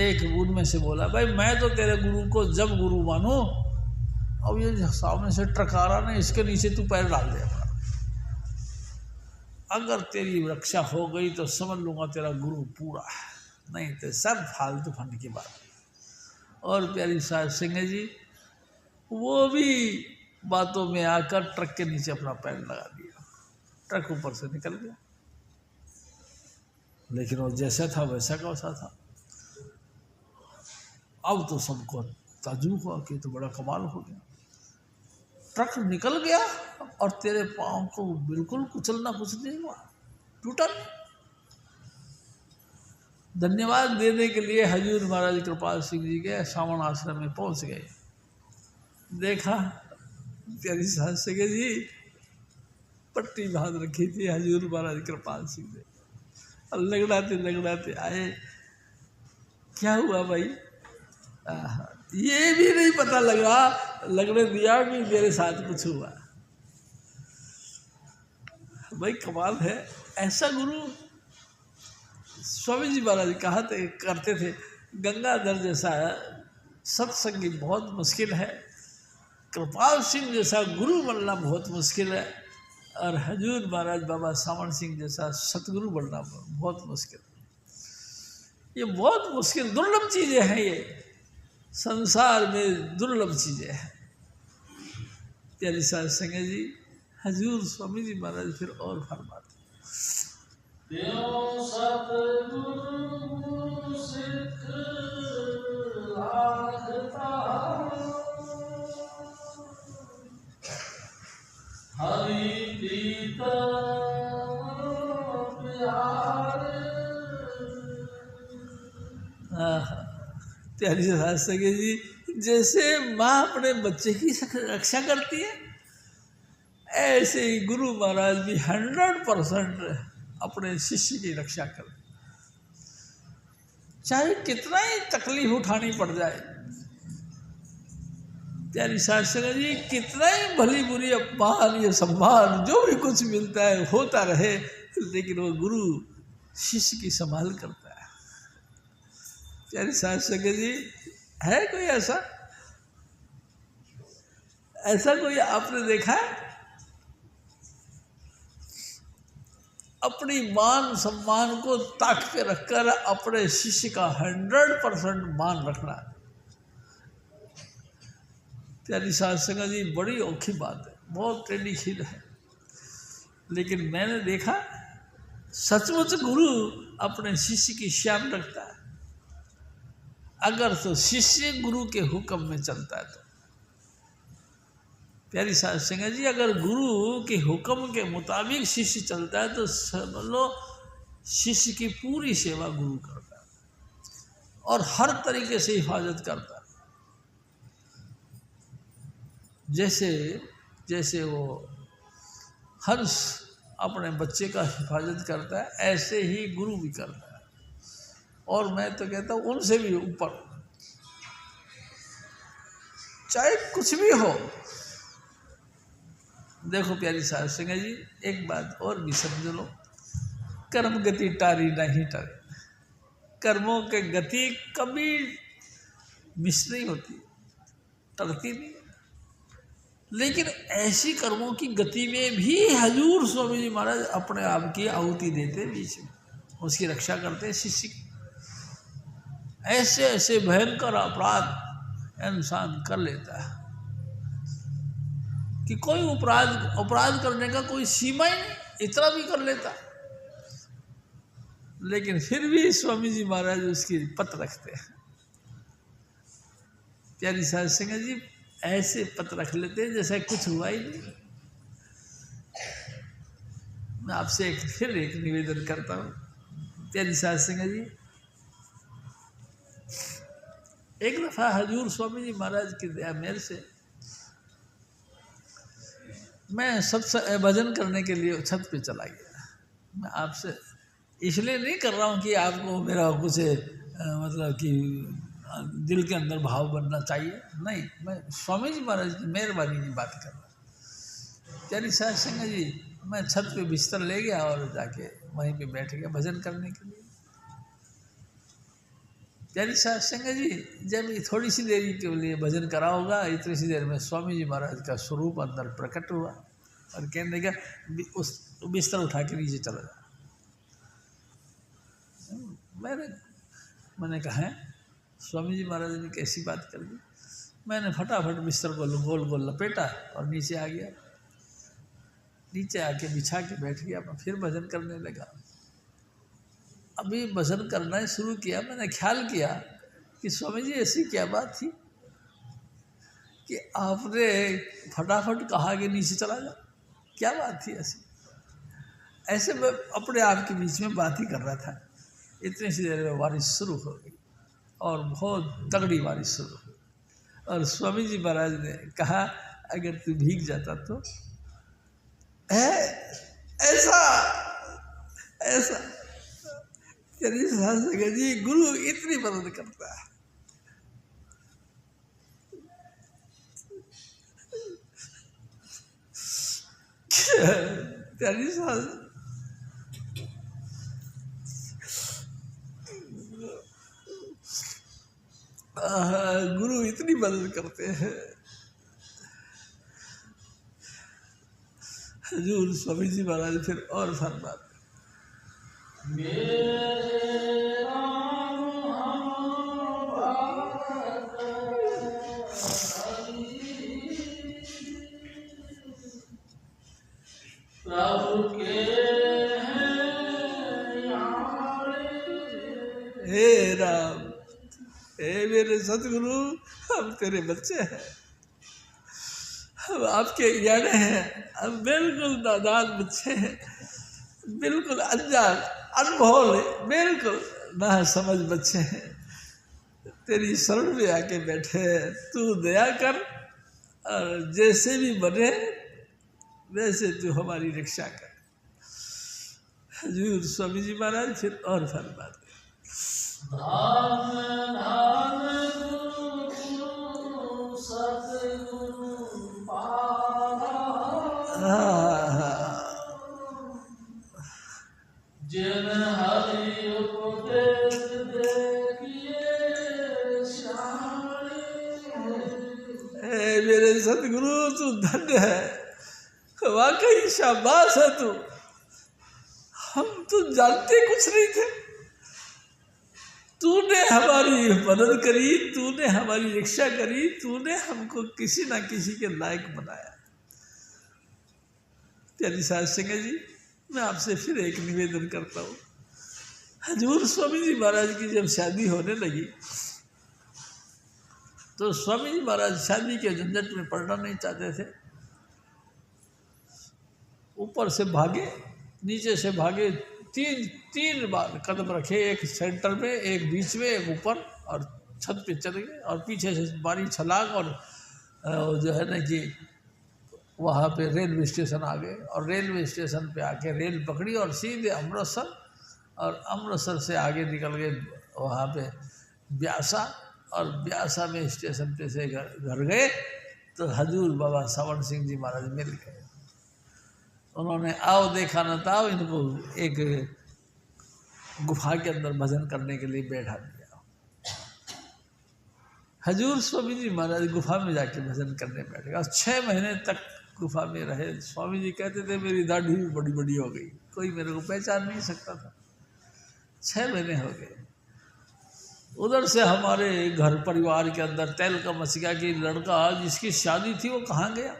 एक उनमें से बोला, भाई मैं तो तेरे गुरु को जब गुरु मानूं, अब ये सामने से टकरा ना, इसके नीचे तू पैर डाल दे। अगर तेरी रक्षा हो गई तो समझ लूँगा तेरा गुरु पूरा है, नहीं तो सब फालतू फंड की बात। और प्यारी सास सिंह जी वो भी बातों में आकर ट्रक के नीचे अपना पैर लगा दिया। ट्रक ऊपर से निकल गया, लेकिन वो जैसा था वैसा का वैसा था। अब तो सबको ताज्जुब हुआ कि तो बड़ा कमाल हो गया, ट्रक निकल गया और तेरे पाँव को बिल्कुल कुचलना कुछ नहीं हुआ, टूटा नहीं। धन्यवाद देने के लिए हजूर महाराज कृपाल सिंह जी के सावण आश्रम में पहुंच गए। देखा प्यारी सास सिंह जी पट्टी बांध रखी थी हजूर महाराज कृपाल सिंह ने, और लगड़ाते आए। क्या हुआ भाई? ये भी नहीं पता लगने दिया कि मेरे साथ कुछ हुआ। भाई कमाल है। ऐसा गुरु स्वामी जी महाराज करते थे। गंगाधर जैसा सत्संगी बहुत मुश्किल है, कृपाल सिंह जैसा गुरु बनना बहुत मुश्किल है, और हजूर महाराज बाबा सावण सिंह जैसा सतगुरु बनना बहुत मुश्किल है। ये बहुत मुश्किल दुर्लभ चीज़ें हैं, ये संसार में दुर्लभ चीज़ें हैं। प्यारी सास सिंह जी हजूर स्वामी जी महाराज फिर और फरमाते, त्यों सतगुरु सिख राखता हरि प्रीत प्यारे। प्यारी सास सके जी, जैसे माँ अपने बच्चे की रक्षा करती है, ऐसे ही गुरु महाराज भी 100% अपने शिष्य की रक्षा करते, चाहे कितना ही तकलीफ उठानी पड़ जाए। प्यारी सास सके जी, कितना ही भली बुरी अपमान या सम्मान जो भी कुछ मिलता है होता रहे, लेकिन वो गुरु शिष्य की संभाल करता है। प्यारी सास सके जी, है कोई ऐसा कोई आपने देखा है? अपनी मान सम्मान को ताक पे रखकर अपने शिष्य का 100% मान रखना। प्यारी सास संगत जी, बड़ी औखी बात है, बहुत टेढ़ी खीर है, लेकिन मैंने देखा सचमुच गुरु अपने शिष्य की शान रखता है, अगर तो शिष्य गुरु के हुक्म में चलता है तो। प्यारी सास संगत जी, अगर गुरु के हुक्म के मुताबिक शिष्य चलता है तो समझ लो शिष्य की पूरी सेवा गुरु करता है और हर तरीके से हिफाजत करता है। जैसे वो हंस अपने बच्चे का हिफाजत करता है, ऐसे ही गुरु भी करता है, और मैं तो कहता हूँ उनसे भी ऊपर, चाहे कुछ भी हो। देखो प्यारी सास संगत जी, एक बात और भी समझ लो, कर्म गति टारी नहीं टरे। कर्मों के गति कभी मिस नहीं होती, टलती नहीं। लेकिन ऐसी कर्मों की गति में भी हजूर स्वामी जी महाराज अपने आप की आहुति देते, बीच में उसकी रक्षा करते शिष्य की। ऐसे ऐसे भयंकर अपराध इंसान कर लेता है कि कोई अपराध करने का कोई सीमा ही नहीं, इतना भी कर लेता, लेकिन फिर भी स्वामी जी महाराज उसकी पत रखते हैं। प्यारी सास संगत जी, ऐसे पत रख लेते हैं जैसे कुछ हुआ ही नहीं। मैं आपसे फिर एक निवेदन करता हूँ। प्यारी सास संगत जी, एक दफ़ा हजूर स्वामी जी महाराज की दया मेरे से मैं सबसे भजन करने के लिए छत पे चला गया। मैं आपसे इसलिए नहीं कर रहा हूँ कि आपको मेरा कुछ मतलब कि दिल के अंदर भाव बनना चाहिए, नहीं, मैं स्वामी जी महाराज की मेहरबानी की बात कर रहा हूँ। प्यारी सास संगत जी, मैं छत पे बिस्तर ले गया और जाके वहीं पे बैठ गया भजन करने के लिए। प्यारी सास संगत जी, जब थोड़ी सी देरी के लिए भजन करा होगा, इतनी सी देर में स्वामी जी महाराज का स्वरूप अंदर प्रकट हुआ और कहने लगा उस बिस्तर उठा के नीचे चला जा। मैंने कहा है स्वामी जी महाराज ने कैसी बात कर दी। मैंने फटाफट बिस्तर को गोल गोल लपेटा और नीचे आ गया। नीचे आके बिछा के बैठ गया, फिर भजन करने लगा। अभी भजन करना ही शुरू किया, मैंने ख्याल किया कि स्वामी जी ऐसी क्या बात थी कि आपने फटाफट कहा कि नीचे चला जा, क्या बात थी ऐसी। ऐसे मैं अपने आप के बीच में बात ही कर रहा था, इतनी सी देर में बारिश शुरू हो गई और बहुत तगड़ी बारिश शुरू हो गई। और स्वामी जी महाराज ने कहा अगर तू भीग जाता तो ऐसा ऐसा। तेरी सास संगत जी, गुरु इतनी मदद करता है। तेरी सास गुरु इतनी मदद करते हैं। हजूर स्वामी जी महाराज फिर और फरमाते, प्रभु के हे राम, हे मेरे सतगुरु, हम तेरे बच्चे हैं, हम आपके याने हैं, हम बिल्कुल नादान बच्चे हैं, बिल्कुल अनजान अनभोल, बिल्कुल ना समझ बच्चे हैं, तेरी शरण में आके बैठे हैं। तू दया कर और जैसे भी बने वैसे तू हमारी रक्षा कर। हजूर स्वामी जी महाराज फिर और फरमाते, जिन हरि उपदेश देखिए मेरे सतगुरु तू धन्य है, वाकई शाबाश है तू। हम तो जानते कुछ नहीं थे, तूने हमारी मदद करी, तूने हमारी रक्षा करी, तूने हमको किसी ना किसी के लायक बनाया। प्यारी साध संगत जी, मैं आपसे फिर एक निवेदन करता हूँ। हजूर स्वामी जी महाराज की जब शादी होने लगी तो स्वामी जी महाराज शादी के झंझट में पड़ना नहीं चाहते थे। ऊपर से भागे, नीचे से भागे, तीन बार कदम रखे, एक सेंटर में, एक बीच में, एक ऊपर, और छत पे चले गए और पीछे से बारी छलांग, और जो है ना कि वहाँ पे रेलवे स्टेशन आ गए और रेलवे स्टेशन पे आके रेल पकड़ी और सीधे अमृतसर, और अमृतसर से आगे निकल गए वहाँ पे ब्यासा, और ब्यासा में स्टेशन पे से घर गए तो हजूर बाबा सावन सिंह जी महाराज मिल गए। उन्होंने आओ देखा न ताओ इनको एक गुफा के अंदर भजन करने के लिए बैठा दिया। हजूर स्वामी जी महाराज गुफा में जाके भजन करने बैठ गए और 6 महीने तक गुफा में रहे। स्वामी जी कहते थे मेरी दाढ़ी भी बड़ी बड़ी हो गई, कोई मेरे को पहचान नहीं सकता था। 6 महीने हो गए। उधर से हमारे घर परिवार के अंदर तेल का मसीहा की लड़का जिसकी शादी थी वो कहाँ गया।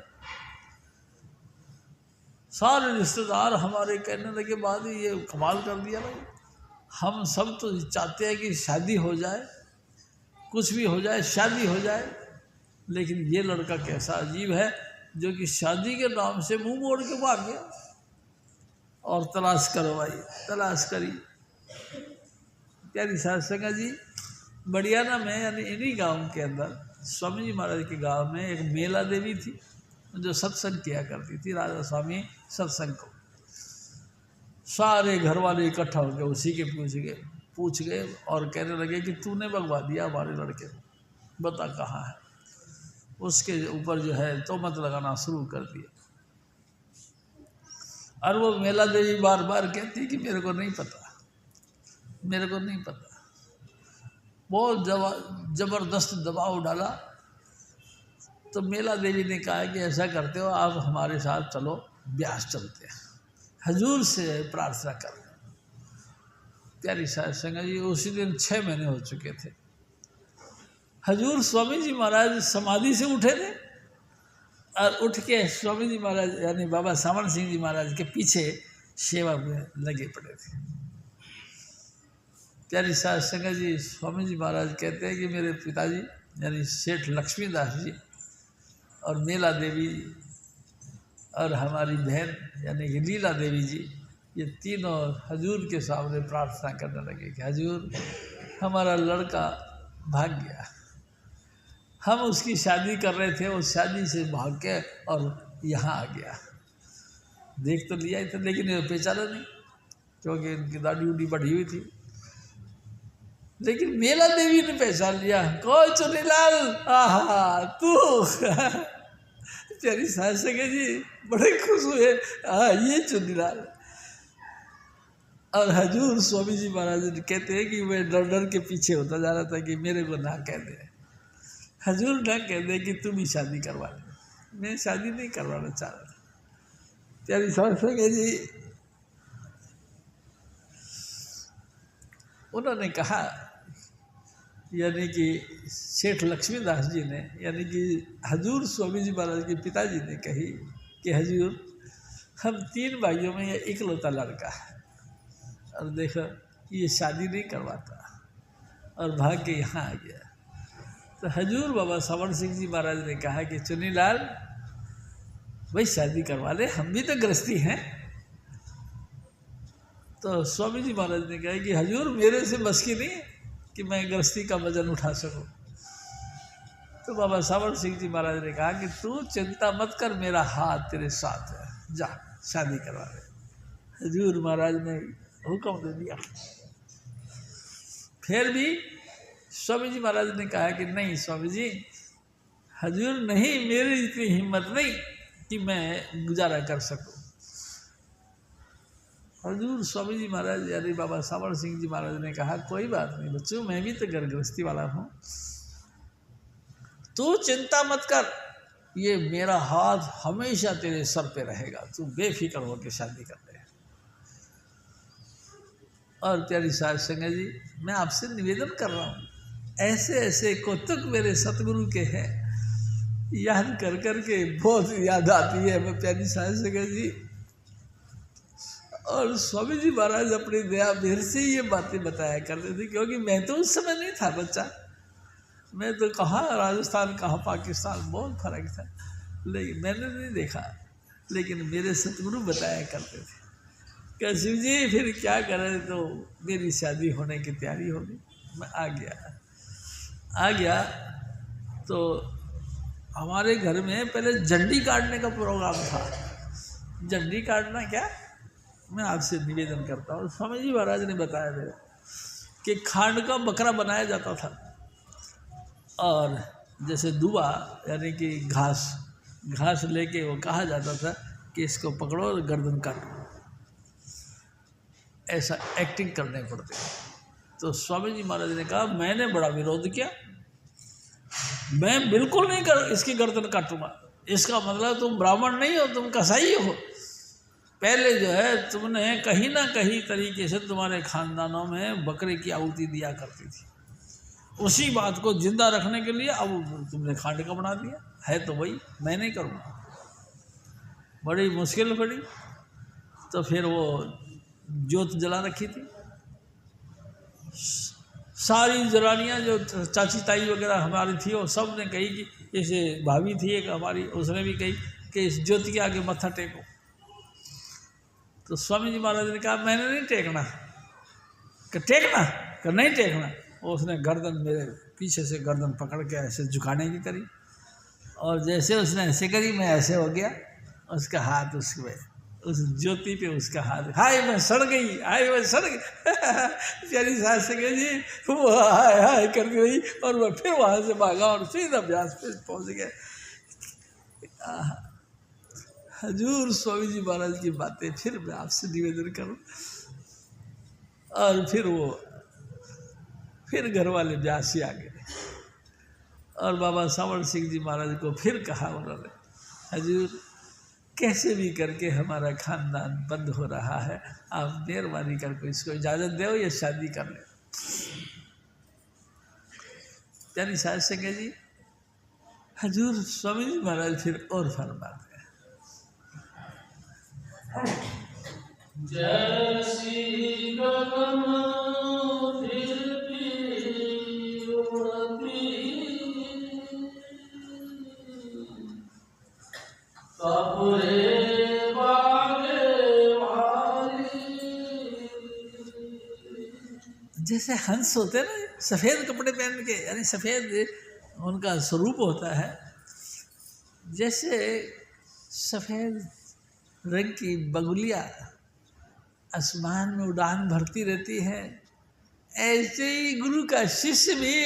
सारे रिश्तेदार हमारे कहने लगे बाद ये कमाल कर दिया भाई, हम सब तो चाहते हैं कि शादी हो जाए, कुछ भी हो जाए, शादी हो जाए, लेकिन ये लड़का कैसा अजीब है जो कि शादी के नाम से मुंह मोड़ के भाग गया। और तलाश करो भाई, तलाश करी। प्यारी साध संगत जी, बड़ियाना में यानी इन्हीं गांव के अंदर स्वामी जी महाराज के गांव में एक मेला देवी थी जो सत्संग किया करती थी, राजा स्वामी सत्संग को। सारे घर वाले इकट्ठा होकर उसी के पूछ गए और कहने लगे कि तूने भगवा दिया हमारे लड़के को, बता कहाँ है। उसके ऊपर जो है तोहमत लगाना शुरू कर दिया। और वो मेला देवी बार बार कहती कि मेरे को नहीं पता, मेरे को नहीं पता। बहुत ज़बरदस्त दबाव डाला तो मेला देवी ने कहा कि ऐसा करते हो आप हमारे साथ चलो, ब्यास चलते हैं, हजूर से प्रार्थना कर। प्यारी साध संगत जी, उसी दिन 6 महीने हो चुके थे। हजूर स्वामी जी महाराज समाधि से उठे थे और उठ के स्वामी जी महाराज यानी बाबा सावन सिंह जी महाराज के पीछे सेवा में लगे पड़े थे। प्यारी साध संगत जी, स्वामी जी महाराज कहते हैं कि मेरे पिताजी यानी सेठ लक्ष्मीदास जी और मेला देवी और हमारी बहन यानी कि लीला देवी जी, ये तीनों हजूर के सामने प्रार्थना करने लगे कि हजूर हमारा लड़का भाग गया, हम उसकी शादी कर रहे थे, उस शादी से भाग के और यहाँ आ गया। देख तो लिया ही था लेकिन ये पहचाना नहीं क्योंकि इनकी दाढ़ी उड़ी बढ़ी हुई थी। लेकिन मेला देवी ने पहचान लिया, कौन चुनीलाल, आहा तू। प्यारी साध संगत जी बड़े खुश हुए, हाँ ये चुनीलाल। और हजूर स्वामी जी महाराज कहते हैं कि मैं डर डर के पीछे होता जा रहा था कि मेरे को ना कह दे, हजूर ना कह दे कि तुम ही शादी करवा ले, मैं शादी नहीं करवाना चाह रहा था। प्यारी साध संगत जी, उन्होंने कहा यानी कि सेठ लक्ष्मीदास जी ने यानी कि हजूर स्वामी जी महाराज के पिताजी ने कही कि हजूर हम 3 भाइयों में ये इकलौता लड़का है और देखो ये शादी नहीं करवाता, और भाग के यहाँ आ गया। तो हजूर बाबा सावड़ सिंह जी महाराज ने कहा कि चुनीलाल भाई शादी करवा ले, हम भी तो गृहस्थी हैं। तो स्वामी जी महाराज ने कहा कि हजूर मेरे से बस की नहीं कि मैं गृहस्थी का वजन उठा सकूं। तो बाबा सावड़ सिंह जी महाराज ने कहा कि तू चिंता मत कर, मेरा हाथ तेरे साथ है, जा शादी करवा ले। हजूर महाराज ने हुक्म दे दिया। फिर भी स्वामी जी महाराज ने कहा कि नहीं स्वामी जी, हजूर नहीं, मेरी इतनी हिम्मत नहीं कि मैं गुजारा कर सकूं। हजूर स्वामी जी महाराज यानी बाबा सावड़ सिंह जी महाराज ने कहा कोई बात नहीं बच्चों, मैं भी तो घर गृहस्थी वाला हूँ, तू चिंता मत कर, ये मेरा हाथ हमेशा तेरे सर पे रहेगा, तू बेफिक्र होकर शादी कर ले। और प्यारी साध संगत जी, मैं आपसे निवेदन कर रहा हूँ, ऐसे ऐसे कौतुक मेरे सतगुरु के हैं, याद कर कर के बहुत याद आती है मैं प्यारी साध संगत जी। और स्वामी जी महाराज अपनी दया मेरे से ये बातें बताया करते थे, क्योंकि मैं तो उस समय नहीं था बच्चा, मैं तो कहाँ राजस्थान कहाँ पाकिस्तान, बहुत फर्क था, लेकिन मैंने नहीं देखा, लेकिन मेरे सतगुरु बताया करते थे कि शिव जी फिर क्या करें। तो मेरी शादी होने की तैयारी होगी, मैं आ गया। तो हमारे घर में पहले झंडी काटने का प्रोग्राम था। झंडी काटना क्या, मैं आपसे निवेदन करता हूँ, स्वामी जी महाराज ने बताया था कि खांड का बकरा बनाया जाता था, और जैसे दुआ यानी कि घास लेके वो कहा जाता था कि इसको पकड़ो और गर्दन काटो, ऐसा एक्टिंग करने पड़ते। तो स्वामी जी महाराज ने कहा मैंने बड़ा विरोध किया, मैं बिल्कुल नहीं इसकी गर्दन काटूंगा, इसका मतलब तुम ब्राह्मण नहीं हो, तुम कसाई हो। पहले जो है तुमने कहीं ना कहीं तरीके से तुम्हारे खानदानों में बकरे की आहुति दिया करती थी, उसी बात को जिंदा रखने के लिए अब तुमने खांड का बना दिया है, तो वही मैं नहीं करूँगा। बड़ी मुश्किल पड़ी। तो फिर वो जोत जला रखी थी, सारी जरानियाँ जो चाची ताई वगैरह हमारी थी वो सब ने कही कि जैसे भाभी थी एक हमारी, उसने भी कही कि इस ज्योति के आगे मत्था टेको। तो स्वामी जी महाराज ने कहा मैंने नहीं टेकना। कि टेकना? कि नहीं टेकना। उसने गर्दन मेरे पीछे से गर्दन पकड़ के ऐसे झुकाने की करी, और जैसे उसने ऐसे करी मैं ऐसे हो गया, उसका हाथ उस ज्योति पे उसका हाथ, हाय मैं सड़ गई, हाय मैं सड़ गई। प्यारी सास से जी वो हाय हाय करती रही, और मैं फिर वहाँ से भागा और सीधा व्यास पे पहुँच गया। हजूर स्वामी जी महाराज की बातें फिर मैं आपसे निवेदन करूं। और फिर घर वाले ब्यास ही आ गए, और बाबा सावड़ सिंह जी महाराज को फिर कहा उन्होंने, हजूर कैसे भी करके हमारा खानदान बंद हो रहा है, आप मेहरबानी करके इसको इजाज़त दो, ये शादी कर ले। यानी साध संगत जी, हजूर स्वामी जी महाराज फिर और फरमाते हैं, जैसी गगन फिरती उड़ती, कपड़े बागे वाली। जैसे हंस होते हैं ना सफ़ेद कपड़े पहन के, यानी सफ़ेद उनका स्वरूप होता है, जैसे सफ़ेद रंग की बगुलिया आसमान में उड़ान भरती रहती है, ऐसे ही गुरु का शिष्य भी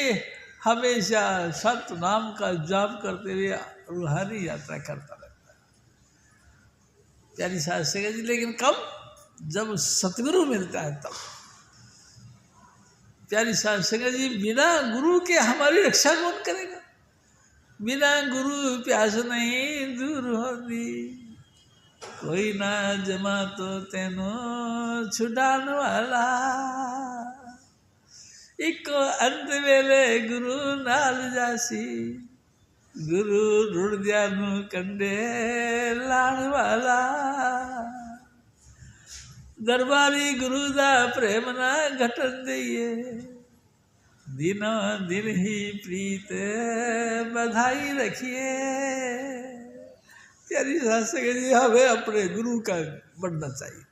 हमेशा सत नाम का जाप करते हुए रूहानी यात्रा करता रहता है। प्यारी साध संगत जी, लेकिन कब? जब सतगुरु मिलता है तब। प्यारी साध संगत जी, बिना गुरु के हमारी रक्षा कौन करेगा? बिना गुरु प्यास नहीं दूर होती, कोई ना जमा तो तेनो छुड़ाने वाला, एक अंत वेले गुरु नाल जासी, गुरु रुड़ जानु कंडे लाने वाला, दरबारी गुरु दा प्रेम ना घटन दइए, दिनों दिन ही प्रीत बधाई रखिए। प्यारी सास संगत जी, हमें अपने गुरु का बनना चाहिए।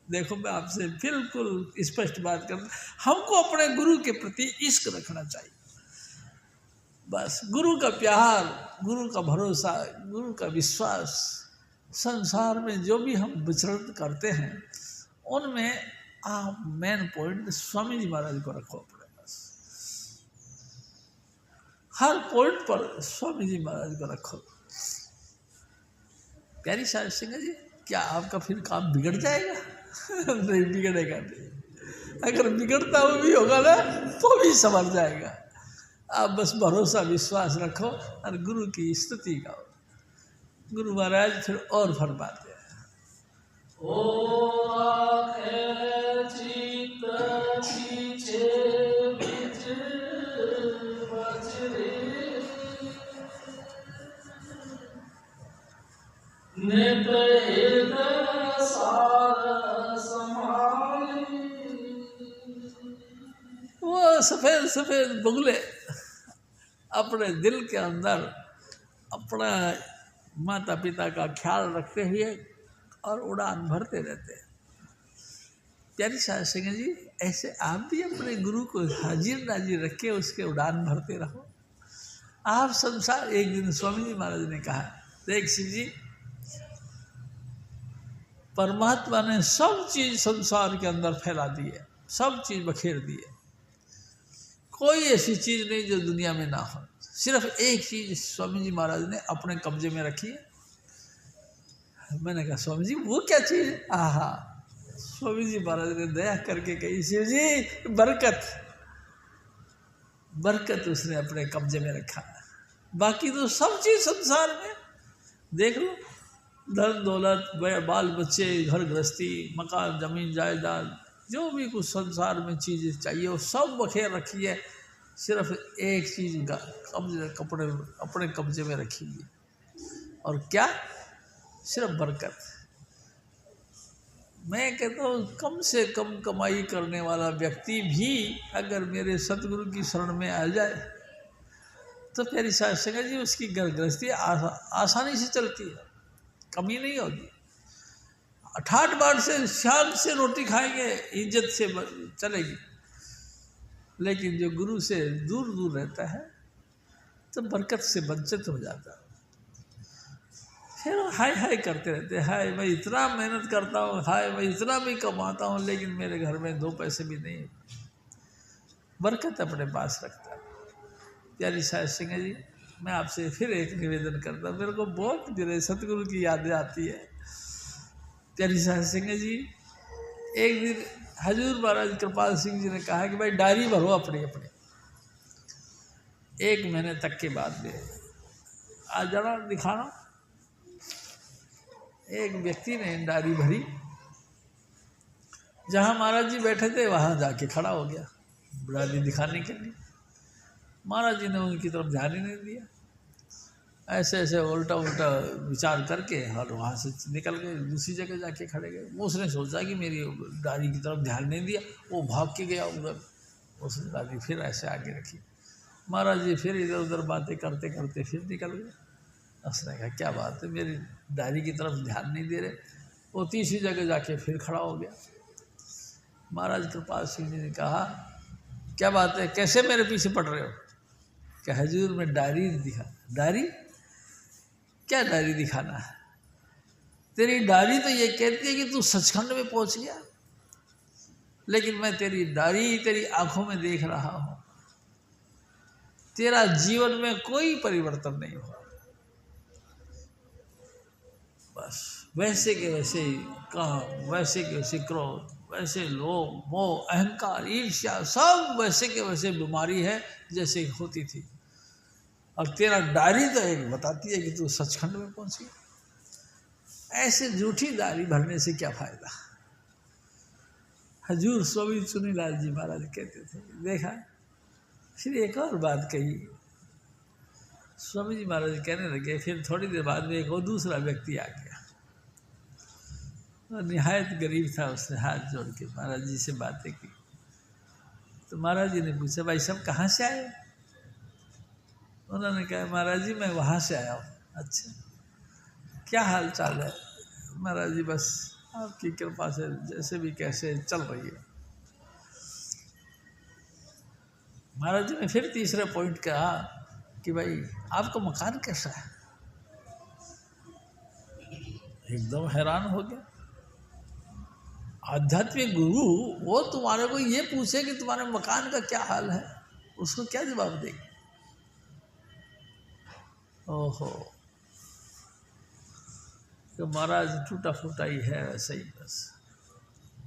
देखो मैं आपसे बिल्कुल स्पष्ट बात कर, हमको अपने गुरु के प्रति इश्क रखना चाहिए। बस गुरु का प्यार, गुरु का भरोसा, गुरु का विश्वास, संसार में जो भी हम विचरण करते हैं उनमें आप मेन पॉइंट स्वामी जी महाराज को रखो अपने पास। हर पॉइंट पर स्वामी जी महाराज को रखो। प्यारी सास संगत जी, क्या आपका फिर काम बिगड़ जाएगा? नहीं बिगड़ेगा नहीं। अगर बिगड़ता हुआ भी होगा ना तो भी संभल जाएगा। आप बस भरोसा विश्वास रखो और गुरु की स्तुति गाओ। गुरु महाराज फिर और फरमाते हैं, ओ आखे चित पीछे बिच बचरे, नित हृदय सार संभाली। वो सफ़ेद सफ़ेद बगुले अपने दिल के अंदर अपना माता पिता का ख्याल रखते हुए और उड़ान भरते रहते हैं। प्यारी सास संगत जी, ऐसे आप भी अपने गुरु को हाजिर नाजिर रख के उसके उड़ान भरते रहो। आप संसार, एक दिन स्वामी जी महाराज ने कहा, देख शिव जी, परमात्मा ने सब चीज़ संसार के अंदर फैला दी है, सब चीज़ बखेर दी है। कोई ऐसी चीज़ नहीं जो दुनिया में ना हो। सिर्फ एक चीज़ स्वामी जी महाराज ने अपने कब्जे में रखी है। मैंने कहा स्वामी जी वो क्या चीज़? आहा, स्वामी जी महाराज ने दया करके कही, शिव जी बरकत, बरकत उसने अपने कब्जे में रखा। बाकी तो सब चीज़ संसार में देख लो, धन दौलत, बाल बच्चे, घर गृहस्थी, मकान, जमीन जायदाद, जो भी कुछ संसार में चीज़ें चाहिए वो सब बखेर रखी है। सिर्फ एक चीज़ कब्जे कपड़े अपने कब्जे में रखी है, और क्या? सिर्फ बरकत। मैं कहता हूँ कम से कम कमाई करने वाला व्यक्ति भी अगर मेरे सतगुरु की शरण में आ जाए तो प्यारी सास संगत जी उसकी घर गृहस्थी आसानी से चलती है, कमी नहीं होगी। ठाट बाट से शान से रोटी खाएंगे, इज्जत से चलेगी। लेकिन जो गुरु से दूर दूर रहता है तो बरकत से वंचित हो जाता है। फिर हाय हाय करते रहते हैं, हाय मैं इतना मेहनत करता हूँ, हाय मैं इतना भी कमाता हूँ, लेकिन मेरे घर में 2 पैसे भी नहीं है। बरकत अपने पास रखता है। प्यारी सास संगत जी, मैं आपसे फिर एक निवेदन करता हूँ, मेरे को बहुत मेरे सतगुरु की यादें आती है। प्यारी सास संगत जी, एक दिन हजूर महाराज कृपाल सिंह जी ने कहा कि भाई डायरी भरो अपनी अपनी, 1 महीने तक के बाद में आ जाना दिखाना। एक व्यक्ति ने डायरी भरी, जहाँ महाराज जी बैठे थे वहाँ जाके खड़ा हो गया डायरी दिखाने के लिए। महाराज जी ने उनकी तरफ ध्यान ही नहीं दिया, ऐसे ऐसे उल्टा उल्टा विचार करके और वहाँ से निकल गए, दूसरी जगह जाके खड़े गए। उसने सोचा कि मेरी डायरी की तरफ ध्यान नहीं दिया, वो भाग के गया उधर, उसने डायरी फिर ऐसे आगे रखी। महाराज जी फिर इधर उधर बातें करते करते फिर निकल गए। उसने कहा क्या बात है, मेरी डायरी की तरफ ध्यान नहीं दे रहे। वो तीसरी जगह जाके फिर खड़ा हो गया। महाराज कृपाल सिंह जी ने कहा क्या बात है, कैसे मेरे पीछे पड़ रहे हो? क्या हजूर में डायरी दिखा? डायरी? क्या डायरी दिखाना है? तेरी डायरी तो ये कहती है कि तू सचखंड में पहुंच गया, लेकिन मैं तेरी डायरी तेरी आंखों में देख रहा हूं, तेरा जीवन में कोई परिवर्तन नहीं हुआ। बस वैसे के वैसे ही काम, वैसे के वैसे क्रोध, वैसे लोभ मोह अहंकार ईर्ष्या, सब वैसे के वैसे बीमारी है जैसे होती थी। और तेरा डायरी तो एक बताती है कि तू सचखंड में पहुंच गया। ऐसे झूठी डायरी भरने से क्या फायदा? हजूर स्वामी चुनीलाल जी महाराज कहते थे, देखा। फिर एक और बात कही, स्वामी जी महाराज कहने लगे, फिर थोड़ी देर बाद में एक और दूसरा व्यक्ति आ गया और निहायत गरीब था। उसने हाथ जोड़ के महाराज जी से बातें की। तो महाराज जी ने पूछा भाई साहब कहाँ से आए? उन्होंने कहा महाराज जी मैं वहाँ से आया हूँ। अच्छा, क्या हाल चाल है? महाराज जी बस आपकी कृपा से जैसे भी कैसे चल रही है। महाराज जी ने फिर तीसरे पॉइंट कहा कि भाई आपका मकान कैसा है? एकदम हैरान हो गया। आध्यात्मिक गुरु वो तुम्हारे को ये पूछे कि तुम्हारे मकान का क्या हाल है, उसको क्या जवाब देगी? ओहो, तो महाराज टूटा फूटा ही है, वैसे ही बस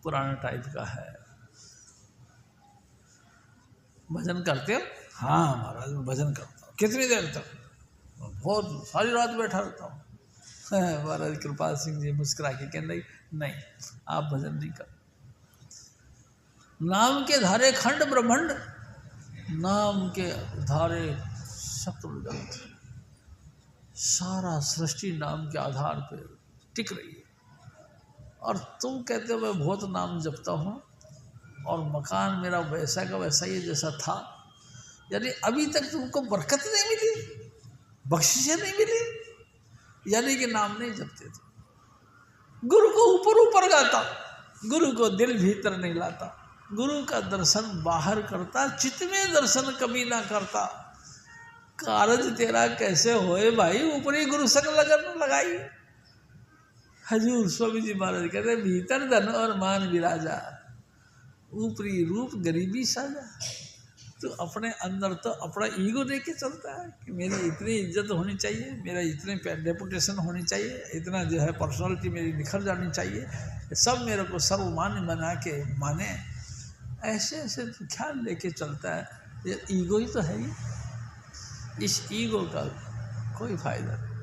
पुराना टाइप का है। भजन करते हो? हाँ महाराज मैं भजन करता हूँ। कितनी देर तक? बहुत सारी रात बैठा रहता हूँ। महाराज कृपाल सिंह जी मुस्कुरा के कह नहीं आप भजन नहीं कर। नाम के धारे खंड ब्रह्मांड, नाम के धारे शत्रु जगत, सारा सृष्टि नाम के आधार पर टिक रही है। और तुम कहते हो मैं बहुत नाम जपता हूँ और मकान मेरा वैसा का वैसा ही जैसा था। यानी अभी तक तुमको बरकत नहीं मिली, बख्शिशें नहीं मिली, यानी कि नाम नहीं जपते थे। गुरु को ऊपर ऊपर गाता, गुरु को दिल भीतर नहीं लाता, गुरु का दर्शन बाहर करता, चित्त में दर्शन कभी ना करता। कारज तेरा कैसे होए भाई, ऊपरी गुरु संग लगन लगाई। हजूर स्वामी जी महाराज कहते भीतर धन और मान विराजा, ऊपरी रूप गरीबी साजा। तो अपने अंदर तो अपना ईगो लेके चलता है कि मेरी इतनी इज्जत होनी चाहिए, मेरा इतने रेपुटेशन होनी चाहिए, इतना जो है पर्सनालिटी मेरी निखर जानी चाहिए, सब मेरे को सर्वमान्य बना के माने। ऐसे ऐसे तो ख्याल लेके चलता है, ये ईगो ही तो है ही। इस ईगो का कोई फायदा नहीं।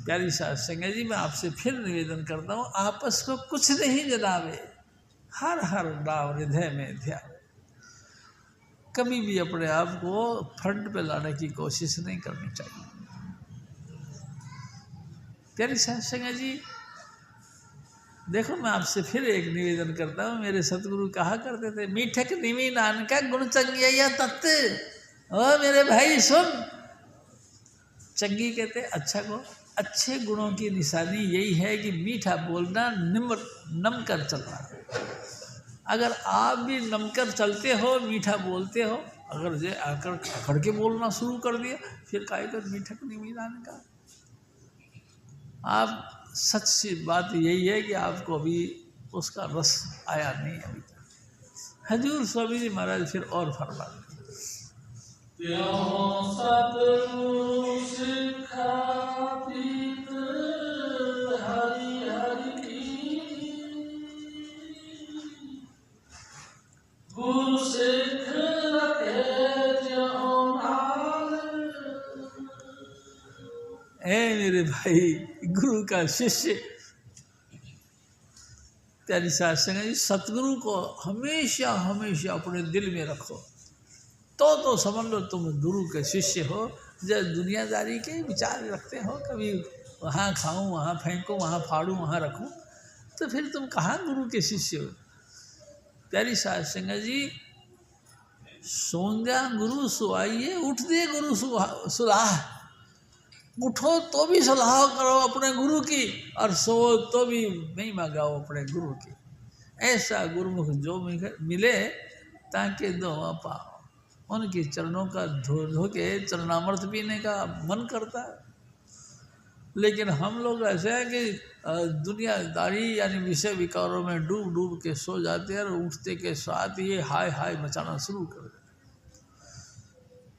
प्यारी साध संगत जी मैं आपसे फिर निवेदन करता हूँ, आपस को कुछ नहीं जलावे, हर हर नाम हृदय में ध्यान। कभी भी अपने आप को फ्रंट पे लाने की कोशिश नहीं करनी चाहिए। प्यारी साध संगत जी देखो मैं आपसे फिर एक निवेदन करता हूँ। मेरे सतगुरु कहा करते थे मीठक निमी नान का गुण चंगिया तत्व। ओ मेरे भाई सुन, चंगी कहते अच्छा को, अच्छे गुणों की निशानी यही है कि मीठा बोलना, नम कर चलना। अगर आप भी नमकर चलते हो, मीठा बोलते हो, अगर जे आकर अकड़ के बोलना शुरू कर दिया फिर काहे कर मीठक नहीं मिलाने का। आप सच सी बात यही है कि आपको अभी उसका रस आया नहीं अभी तक। हजूर स्वामी जी महाराज फिर और फरमा मेरे भाई गुरु का शिष्य। प्यारी साध संगत जी सतगुरु को हमेशा हमेशा अपने दिल में रखो, तो समझ लो तुम गुरु के शिष्य हो। जब दुनियादारी के विचार रखते हो, कभी वहाँ खाऊं वहाँ फेंकूं वहाँ फाड़ूं वहाँ रखूं, तो फिर तुम कहाँ गुरु के शिष्य हो। प्यारी साध संगत जी सोंद्या गुरु सुहाइए, उठ दे गुरु सुलाह। उठो तो भी सलाह करो अपने गुरु की, और सो तो भी नहीं मांगाओ अपने गुरु की। ऐसा गुरुमुख जो मिले ताकि दुआ पाओ। उनके चरणों का धो के चरणामृत पीने का मन करता है। लेकिन हम लोग ऐसे हैं कि दुनियादारी यानी विषय विकारों में डूब डूब के सो जाते हैं, और उठते के साथ ये हाय हाय मचाना शुरू कर देते।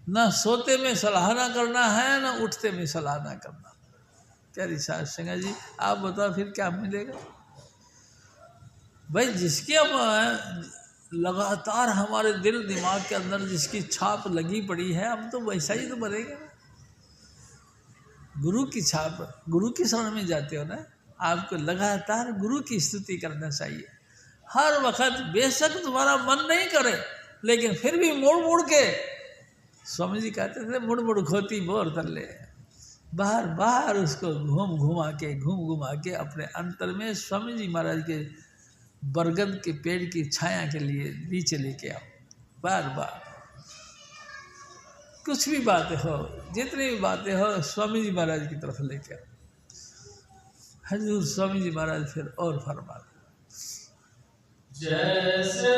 ना सोते में सलाह ना करना है, ना उठते में सलाह ना करना। प्यारी साध संगत जी आप बताओ फिर क्या मिलेगा भाई। जिसके हम लगातार हमारे दिल दिमाग के अंदर जिसकी छाप लगी पड़ी है, हम तो वैसा ही तो बनेगा ना। गुरु की छाप, गुरु की शरण में जाते हो ना, आपको लगातार गुरु की स्तुति करना चाहिए हर वक्त। बेशक तुम्हारा मन नहीं करे, लेकिन फिर भी मुड़ मुड़ के, स्वामी जी कहते थे मुड़ मुड़ खोती बोर कर ले, बार बार उसको घूम घुमा के अपने अंतर में स्वामी जी महाराज के बरगद के पेड़ की छाया के लिए नीचे लेके आओ। बार बार कुछ भी बातें हो, जितनी भी बातें हो, स्वामी जी महाराज की तरफ लेके आओ। हजूर स्वामी जी महाराज फिर और फरमाते, जैसे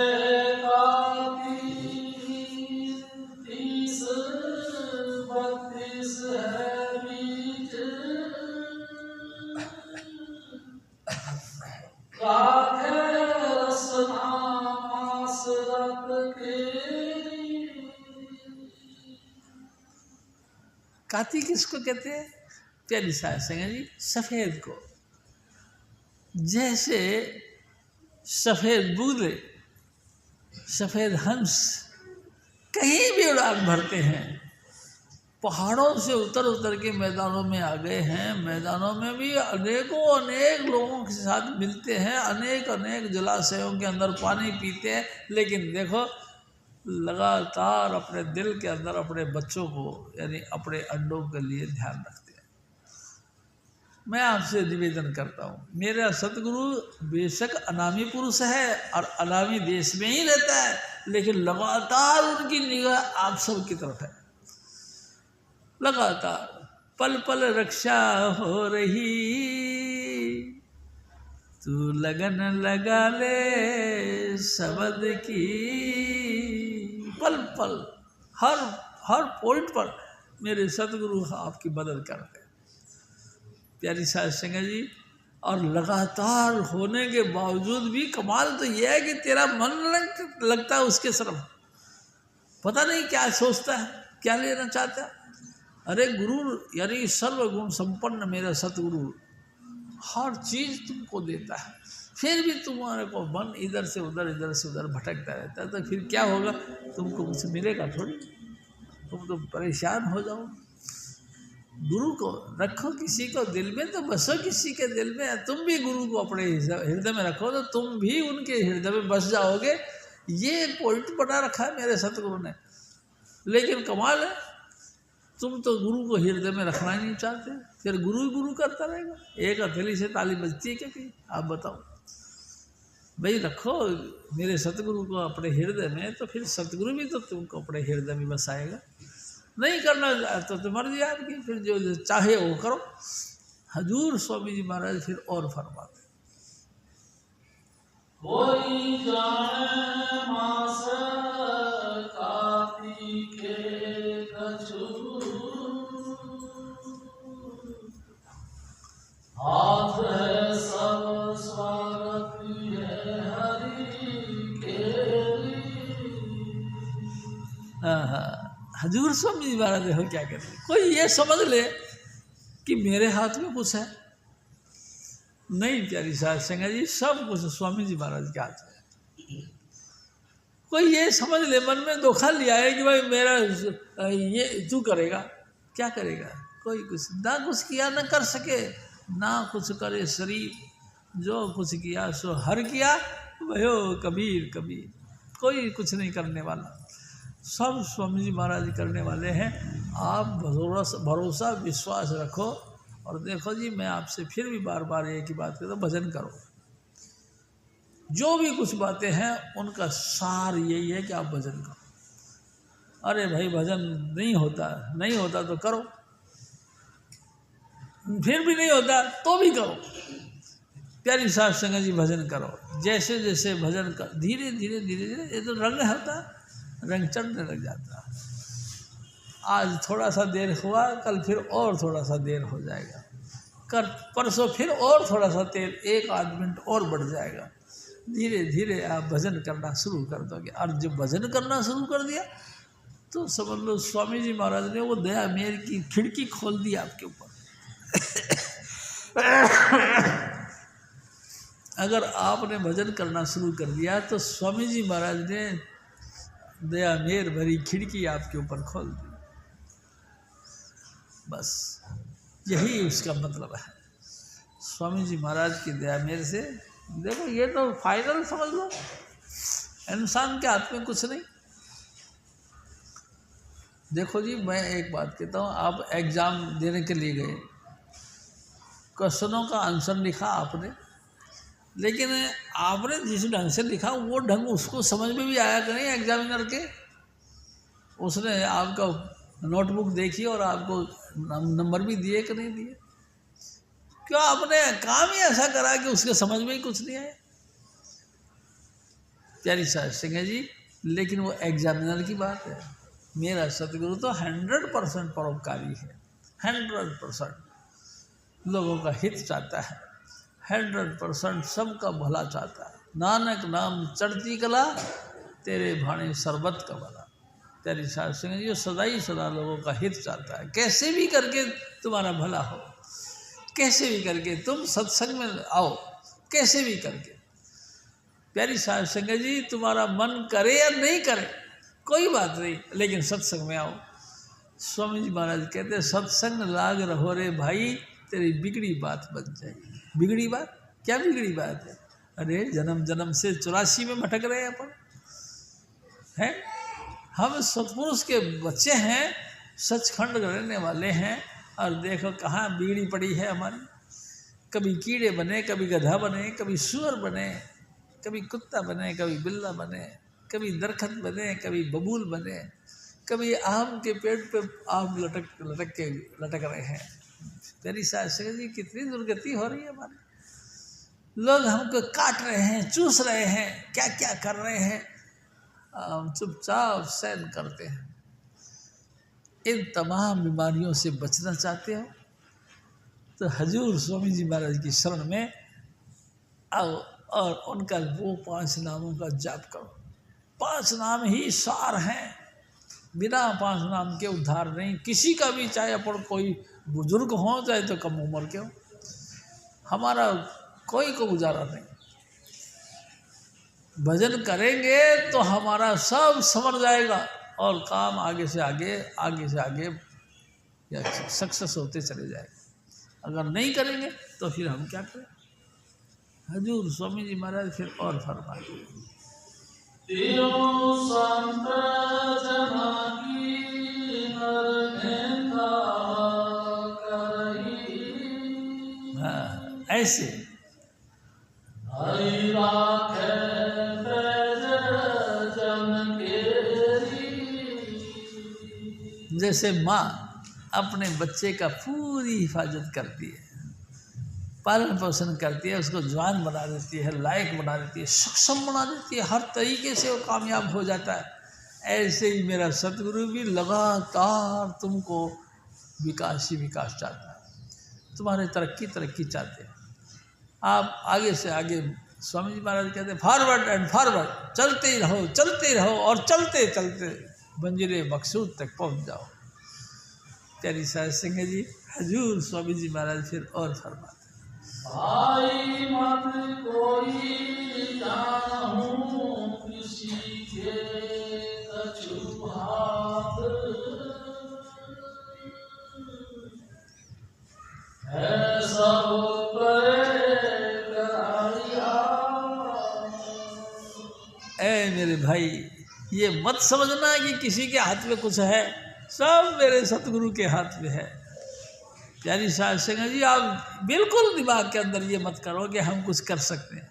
तीस बत्तीस है बीज, राधे रसना मास रत केरी। काती किसको कहते हैं? प्यारी साध संगत जी, सफेद को। जैसे सफेद बूदे, सफेद हंस कहीं भी उड़ान भरते हैं, पहाड़ों से उतर उतर के मैदानों में आ गए हैं, मैदानों में भी अनेकों अनेक लोगों के साथ मिलते हैं, अनेक अनेक जलाशयों के अंदर पानी पीते हैं, लेकिन देखो लगातार अपने दिल के अंदर अपने बच्चों को यानी अपने अंडों के लिए ध्यान रखते हैं। मैं आपसे निवेदन करता हूँ, मेरा सतगुरु बेशक अनामी पुरुष है और अनामी देश में ही रहता है, लेकिन लगातार उनकी निगाह आप सब की तरफ है। लगातार पल पल रक्षा हो रही, तू लगन लगा ले शब्द की। पल पल हर पॉइंट पर मेरे सतगुरु आपकी मदद करते हैं। प्यारी साध संगत जी, और लगातार होने के बावजूद भी कमाल तो यह है कि तेरा मन लगता है उसके तरफ, पता नहीं क्या सोचता है, क्या लेना चाहता है। अरे गुरु यानी सर्वगुण संपन्न मेरा सतगुरु हर चीज़ तुमको देता है, फिर भी तुम्हारे को मन इधर से उधर भटकता रहता है, तो फिर क्या होगा? तुमको कुछ मिलेगा थोड़ी, तुम तो परेशान हो जाओ। गुरु को रखो किसी को दिल में, तो बसो किसी के दिल में। तुम भी गुरु को अपने हृदय में रखो तो तुम भी उनके हृदय में बस जाओगे। ये पॉइंट बना रखा है मेरे सतगुरु ने, लेकिन कमाल है तुम तो गुरु को हृदय में रखना ही नहीं चाहते, फिर गुरु ही गुरु करता रहेगा। एक हथेली से ताली बजती है क्या कहीं? आप बताओ भाई, रखो मेरे सतगुरु को अपने हृदय में, तो फिर सतगुरु भी तो तुमको अपने हृदय में बसाएगा। नहीं करना तो मर्जी आपकी, फिर जो चाहे वो करो। हजूर स्वामी जी महाराज फिर और फरमाते, कोई जाने मास काती के कछु, हाथ है सब स्वागत है हरि केरी। हजूर स्वामी जी महाराज देखो क्या कहते हैं, कोई ये समझ ले कि मेरे हाथ में कुछ है। नहीं प्यारी साध संगत जी, सब कुछ स्वामी जी महाराज के हाथ में। कोई ये समझ ले, मन में धोखा लिया है कि भाई मेरा ये तू करेगा, क्या करेगा? कोई कुछ ना कुछ किया ना कर सके, ना कुछ करे शरीर, जो कुछ किया सो हर किया भयो कबीर कबीर। कोई कुछ नहीं करने वाला, सब स्वामी जी महाराज करने वाले हैं। आप भरोसा विश्वास रखो। और देखो जी, मैं आपसे फिर भी बार बार एक ही बात कहता हूँ, भजन करो। जो भी कुछ बातें हैं उनका सार यही है कि आप भजन करो। अरे भाई भजन नहीं होता तो करो, फिर भी नहीं होता तो भी करो। प्यारी साध संगत जी, भजन करो। जैसे जैसे भजन कर धीरे धीरे ये तो रंग होता है, रंग चढ़ने लग जाता है। आज थोड़ा सा देर हुआ, कल फिर और थोड़ा सा देर हो जाएगा, कल परसों फिर और थोड़ा सा देर, 1-8 मिनट और बढ़ जाएगा। धीरे धीरे आप भजन करना शुरू कर दोगे। और जब भजन करना शुरू कर दिया तो समझ लो स्वामी जी महाराज ने वो दया मेर की खिड़की खोल दी आपके ऊपर। अगर आपने भजन करना शुरू कर दिया तो स्वामी जी महाराज ने दया मेर भरी खिड़की आपके ऊपर खोल दी। बस यही उसका मतलब है। स्वामी जी महाराज की दया मेर से देखो, ये तो फाइनल समझ लो, इंसान के हाथ में कुछ नहीं। देखो जी, मैं एक बात कहता हूँ, आप एग्ज़ाम देने के लिए गए, क्वेश्चनों का आंसर लिखा आपने, लेकिन आपने जिस ढंग से लिखा वो ढंग उसको समझ में भी आया कि नहीं एग्जामिनर के? उसने आपका नोटबुक देखी और आपको नंबर भी दिए कि नहीं दिए? क्यों आपने काम ही ऐसा करा कि उसके समझ में ही कुछ नहीं आया। प्यारी साध सिंह जी, लेकिन वो एग्जामिनर की बात है। मेरा सतगुरु तो 100% परोपकारी है, 100% लोगों का हित चाहता है, 100% सबका भला चाहता है। नानक नाम चढ़ती कला, तेरे भाणे सरबत का भला। प्यारी साध सिंह जी, सदा ही सदा लोगों का हित चाहता है। कैसे भी करके तुम्हारा भला हो, कैसे भी करके तुम सत्संग में आओ, कैसे भी करके। प्यारी साध संगत जी, तुम्हारा मन करे या नहीं करे कोई बात नहीं, लेकिन सत्संग में आओ। स्वामी जी महाराज कहते हैं, सत्संग लाग रहो रे भाई, तेरी बिगड़ी बात बन जाएगी। बिगड़ी बात? क्या बिगड़ी बात है? अरे जन्म जन्म से 84 में भटक रहे हैं अपन, हैं? हम सतपुरुष के बच्चे हैं, सचखंड रहने वाले हैं, और देखो कहाँ बिगड़ी पड़ी है हमारी। कभी कीड़े बने, कभी गधा बने, कभी सुअर बने, कभी कुत्ता बने, कभी बिल्ला बने, कभी दरखत बने, कभी बबूल बने, कभी आम के पेड़ पे आम लटक रहे हैं। तेरी साध संगत जी, कितनी दुर्गति हो रही है हमारी। लोग हमको काट रहे हैं, चूस रहे हैं, क्या क्या कर रहे हैं, हम चुपचाप सहन करते हैं। इन तमाम बीमारियों से बचना चाहते हो तो हजूर स्वामी जी महाराज की शरण में आओ और उनका वो 5 नामों का जाप करो। 5 नाम ही सार हैं, बिना 5 नाम के उद्धार नहीं। किसी का भी, चाहे अपन कोई बुजुर्ग हो चाहे तो कम उम्र के हो, हमारा कोई को गुजारा नहीं। भजन करेंगे तो हमारा सब समझ जाएगा और काम आगे से आगे सक्सेस होते चले जाएगा। अगर नहीं करेंगे तो फिर हम क्या करें? हजूर स्वामी जी महाराज फिर और फरमाते हाँ, ऐसे जैसे माँ अपने बच्चे का पूरी हिफाजत करती है, पालन पोषण करती है, उसको जवान बना देती है, लायक बना देती है, सक्षम बना देती है, हर तरीके से वो कामयाब हो जाता है। ऐसे ही मेरा सतगुरु भी लगातार तुमको विकास ही विकास चाहता है, तुम्हारे तरक्की चाहते हैं। आप आगे से आगे, स्वामी जी महाराज कहते हैं, फॉरवर्ड एंड फॉरवर्ड, चलते ही रहो और चलते चलते मंजिले मकसूद तक पहुंच जाओ। प्यारी साध संगत जी, हजूर स्वामी जी महाराज फिर और फरमाते, भाई मत कोई जानहूं किसी के कछु हाथ, है सब ऐ मेरे भाई, ये मत समझना कि किसी के हाथ में कुछ है, सब मेरे सतगुरु के हाथ में है। प्यारी साध संगत जी, आप बिल्कुल दिमाग के अंदर ये मत करो कि हम कुछ कर सकते हैं।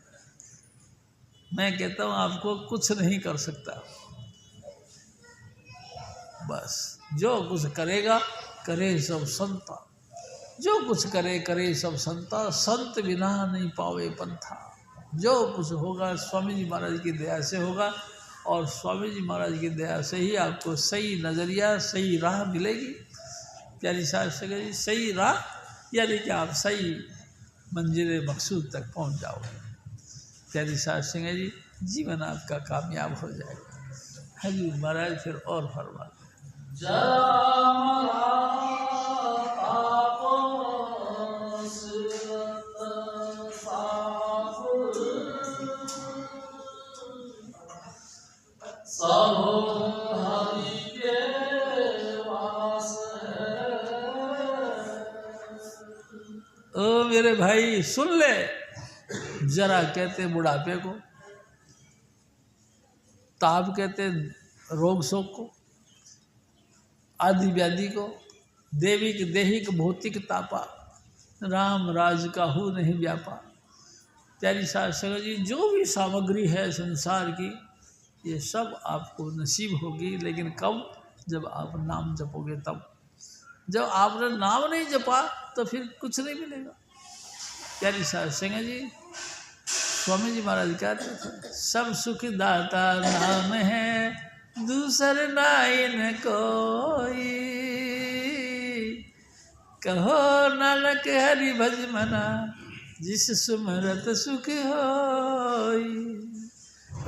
मैं कहता हूँ आपको कुछ नहीं कर सकता। बस जो कुछ करेगा करे सब संता, जो कुछ करे सब संता, संत बिना नहीं पावे पंथा। जो कुछ होगा स्वामी जी महाराज की दया से होगा, और स्वामी जी महाराज की दया से ही आपको सही नज़रिया, सही राह मिलेगी। प्यारी साध संगत जी, सही राह यानी कि आप सही मंजिल मकसूद तक पहुंच जाओगे। प्यारी साध संगत जी, जीवन आपका कामयाब हो जाएगा। हजूर महाराज फिर और फरमाते, ओ मेरे भाई सुन ले जरा, कहते बुढ़ापे को, ताप कहते रोग शोक को, आदि व्याधि को, देहिक भौतिक तापा, राम राज काहू नहीं व्यापा। प्यारी साध संगत जी, जो भी सामग्री है संसार की, ये सब आपको नसीब होगी, लेकिन कब? जब आप नाम जपोगे तब। जब आपने नाम नहीं जपा तो फिर कुछ नहीं मिलेगा। प्यारी साध संगत जी, स्वामी जी महाराज कहते थे, सब सुख दाता नाम है, दूसर नाइन कोई, कहो नानक हरि भज मना, जिस सुमरत सुख होई।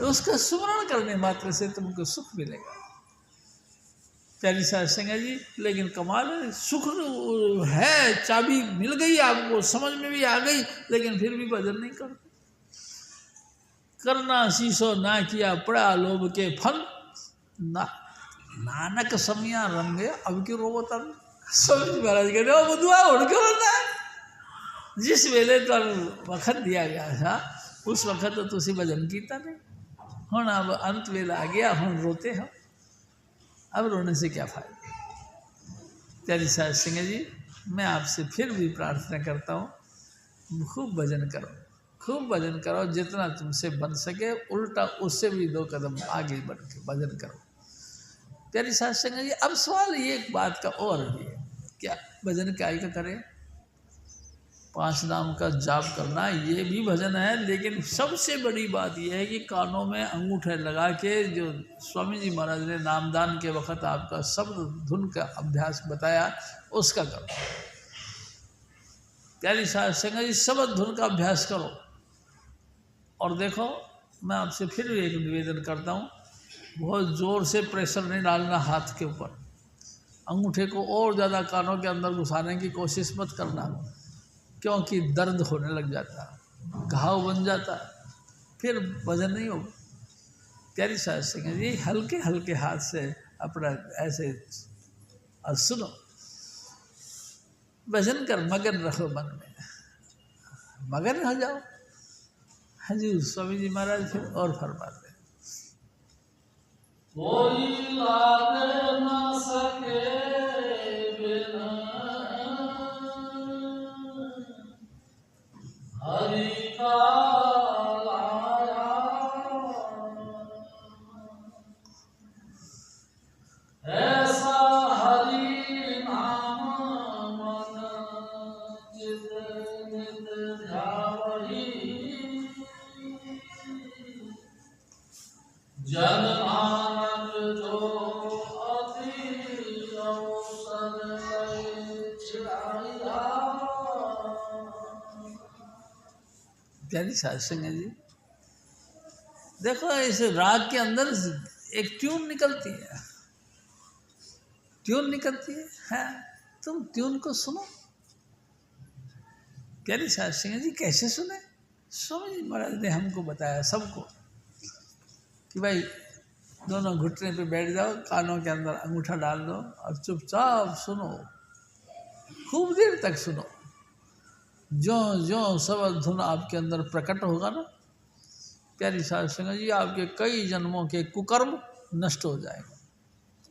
उसका सुमरण करने मात्र से तुमको सुख मिलेगा। प्यारी साध संगत जी, लेकिन कमाल है, सुख है, चाबी मिल गई आपको, समझ में भी आ गई, लेकिन फिर भी भजन नहीं करते। करना शीशो ना किया, पड़ा लोभ के फल, ना नानक समिया रंगे अब क्यों रोवो तब। स्वामी महाराज कहते हो बुधवा उड़ क्यों रोता है? जिस वेले तो वक्त दिया गया था उस वक्त तो तुसी भजन कीता नहीं, हुण अब अंत वेला आ गया, हुण रोते हो, अब रोने से क्या फायदा। प्यारी साध संगत जी, मैं आपसे फिर भी प्रार्थना करता हूँ, खूब भजन करो, खूब भजन करो, जितना तुमसे बन सके, उल्टा उससे भी 2 कदम आगे बढ़ के भजन करो। प्यारी साध संगत जी, अब सवाल ये एक बात का और भी है, क्या भजन क्या का करें? 5 नाम का जाप करना ये भी भजन है, लेकिन सबसे बड़ी बात यह है कि कानों में अंगूठे लगा के, जो स्वामी जी महाराज ने नामदान के वक्त आपका शब्द धुन का अभ्यास बताया, उसका करो। प्यारी साध संगत जी, शब्द धुन का अभ्यास करो। और देखो, मैं आपसे फिर एक निवेदन करता हूँ, बहुत ज़ोर से प्रेशर नहीं डालना हाथ के ऊपर, अंगूठे को और ज़्यादा कानों के अंदर घुसाने की कोशिश मत करना, क्योंकि दर्द होने लग जाता है, घाव बन जाता है, फिर भजन नहीं होगा। प्यारी साध संगत जी, हल्के हल्के हाथ से अपना ऐसे और सुनो, भजन कर, मगन रहो, मन में मगन हो जाओ। हजूर स्वामी जी महाराज फिर और फरमाते हैं, कोई लागे न सके बिना हरि का लाया, ऐसा हरि नाम मन चित नित ध्यावहि, जन नानक जो अति औसत छिड़ाया। प्यारी साध संगत जी, देखो इस राग के अंदर एक ट्यून निकलती है, ट्यून निकलती है, तुम ट्यून को सुनो। प्यारी साध संगत जी, कैसे सुने? स्वामी जी महाराज ने हमको बताया सबको कि भाई दोनों घुटने पे बैठ जाओ, कानों के अंदर अंगूठा डाल दो और चुपचाप सुनो, खूब देर तक सुनो। जो जो शब्द धुन आपके अंदर प्रकट होगा ना, प्यारी साध संगत जी, आपके कई जन्मों के कुकर्म नष्ट हो जाएंगे,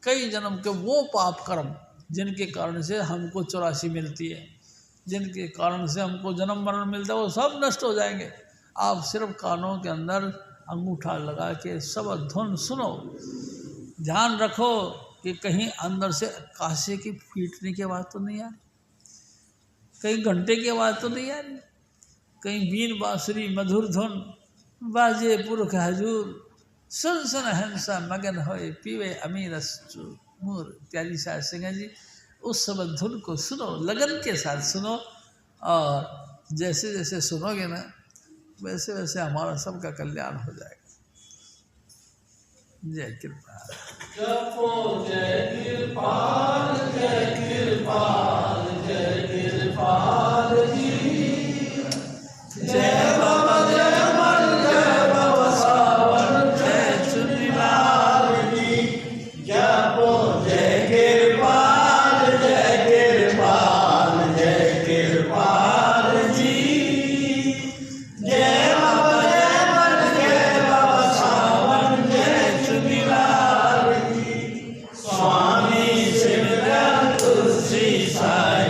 कई जन्म के वो पाप कर्म जिनके कारण से हमको 84 मिलती है, जिनके कारण से हमको जन्म मरण मिलता है, वो सब नष्ट हो जाएंगे। आप सिर्फ कानों के अंदर अंगूठा लगा के शब्द धुन सुनो, ध्यान रखो कि कहीं अंदर से कासे की पीटने की आवाज़ तो नहीं आ रही, कहीं घंटे की आवाज़ तो नहीं आ रही, कहीं बीन बांसुरी मधुर धुन बाजे पुरख हजूर, सुन सुन हंसा मगन होए पीवे अमीर मूर। प्यारी साध संगत जी, उस शब्द धुन को सुनो, लगन के साथ सुनो, और जैसे जैसे सुनोगे ना, वैसे वैसे हमारा सबका कल्याण हो जाएगा। जय कृपा। जपो जय कृपाल, जय कृपाल, जय कृपाल जी, जय बाबा जय मन, जय बाबा सावन, जय चुनीलाल जी। जपो जय कृपाल, जय कृपाल, जय कृपाल जी, जय बाबा जय मन, जय बाबा सावन, जय चुनीलाल जी। स्वामी शिव तुलसी साई।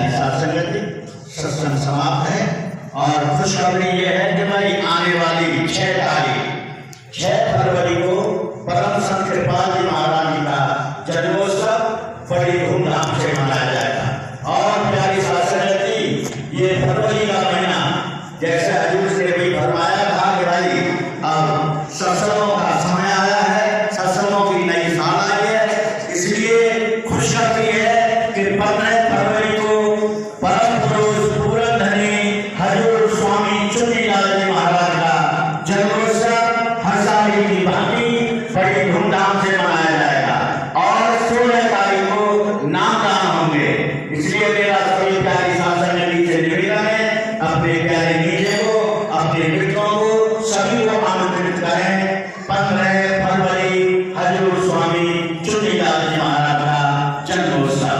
प्यारी साथ संगत जी, सत्संग समाप्त है और खुशखबरी ये है कि भाई आने वाली 6 फरवरी को परम संत कृपाल जी महाराज जी का जन्मोत्सव बड़ी धूमधाम से मनाया जाएगा। और प्यारी साथ संगत जी, ये फरवरी का महीना जैसे हजूर ने भी फरमाया था कि भाई अब सत्संगों का समय आया है, सत्संगों की नई साल आई है, इसलिए खुशखबरी है कि 15 फरवरी को परम पुरुष पूरन धनी हजूर स्वामी चुन्नीलाल जी महाराज का जन्मोत्सव हर साल की भांति बड़ी धूमधाम से मनाया जाएगा और 16 तारीख को नामदान होंगे। इसलिए मेरा सभी प्यारी शासन से निवेदन है, अपने प्यारे नीचे को, अपने मित्रों को, सभी को आमंत्रित करें 15 फरवरी हजूर स्वामी चुन्नीलाल जी महाराज का जन्मोत्सव।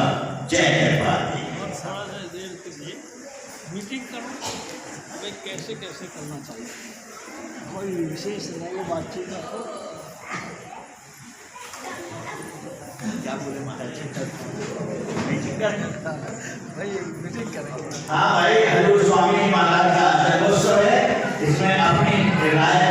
जय कृपाल जी। और थोड़ा सा देर के लिए मीटिंग करो, भाई कैसे कैसे करना चाहिए, कोई विशेष नहीं बातचीत रखो। क्या बोले महाराज? भाई मीटिंग करेंगे। हाँ भाई, हजूर स्वामी महाराज का जन्मोत्सव है, इसमें अपनी राय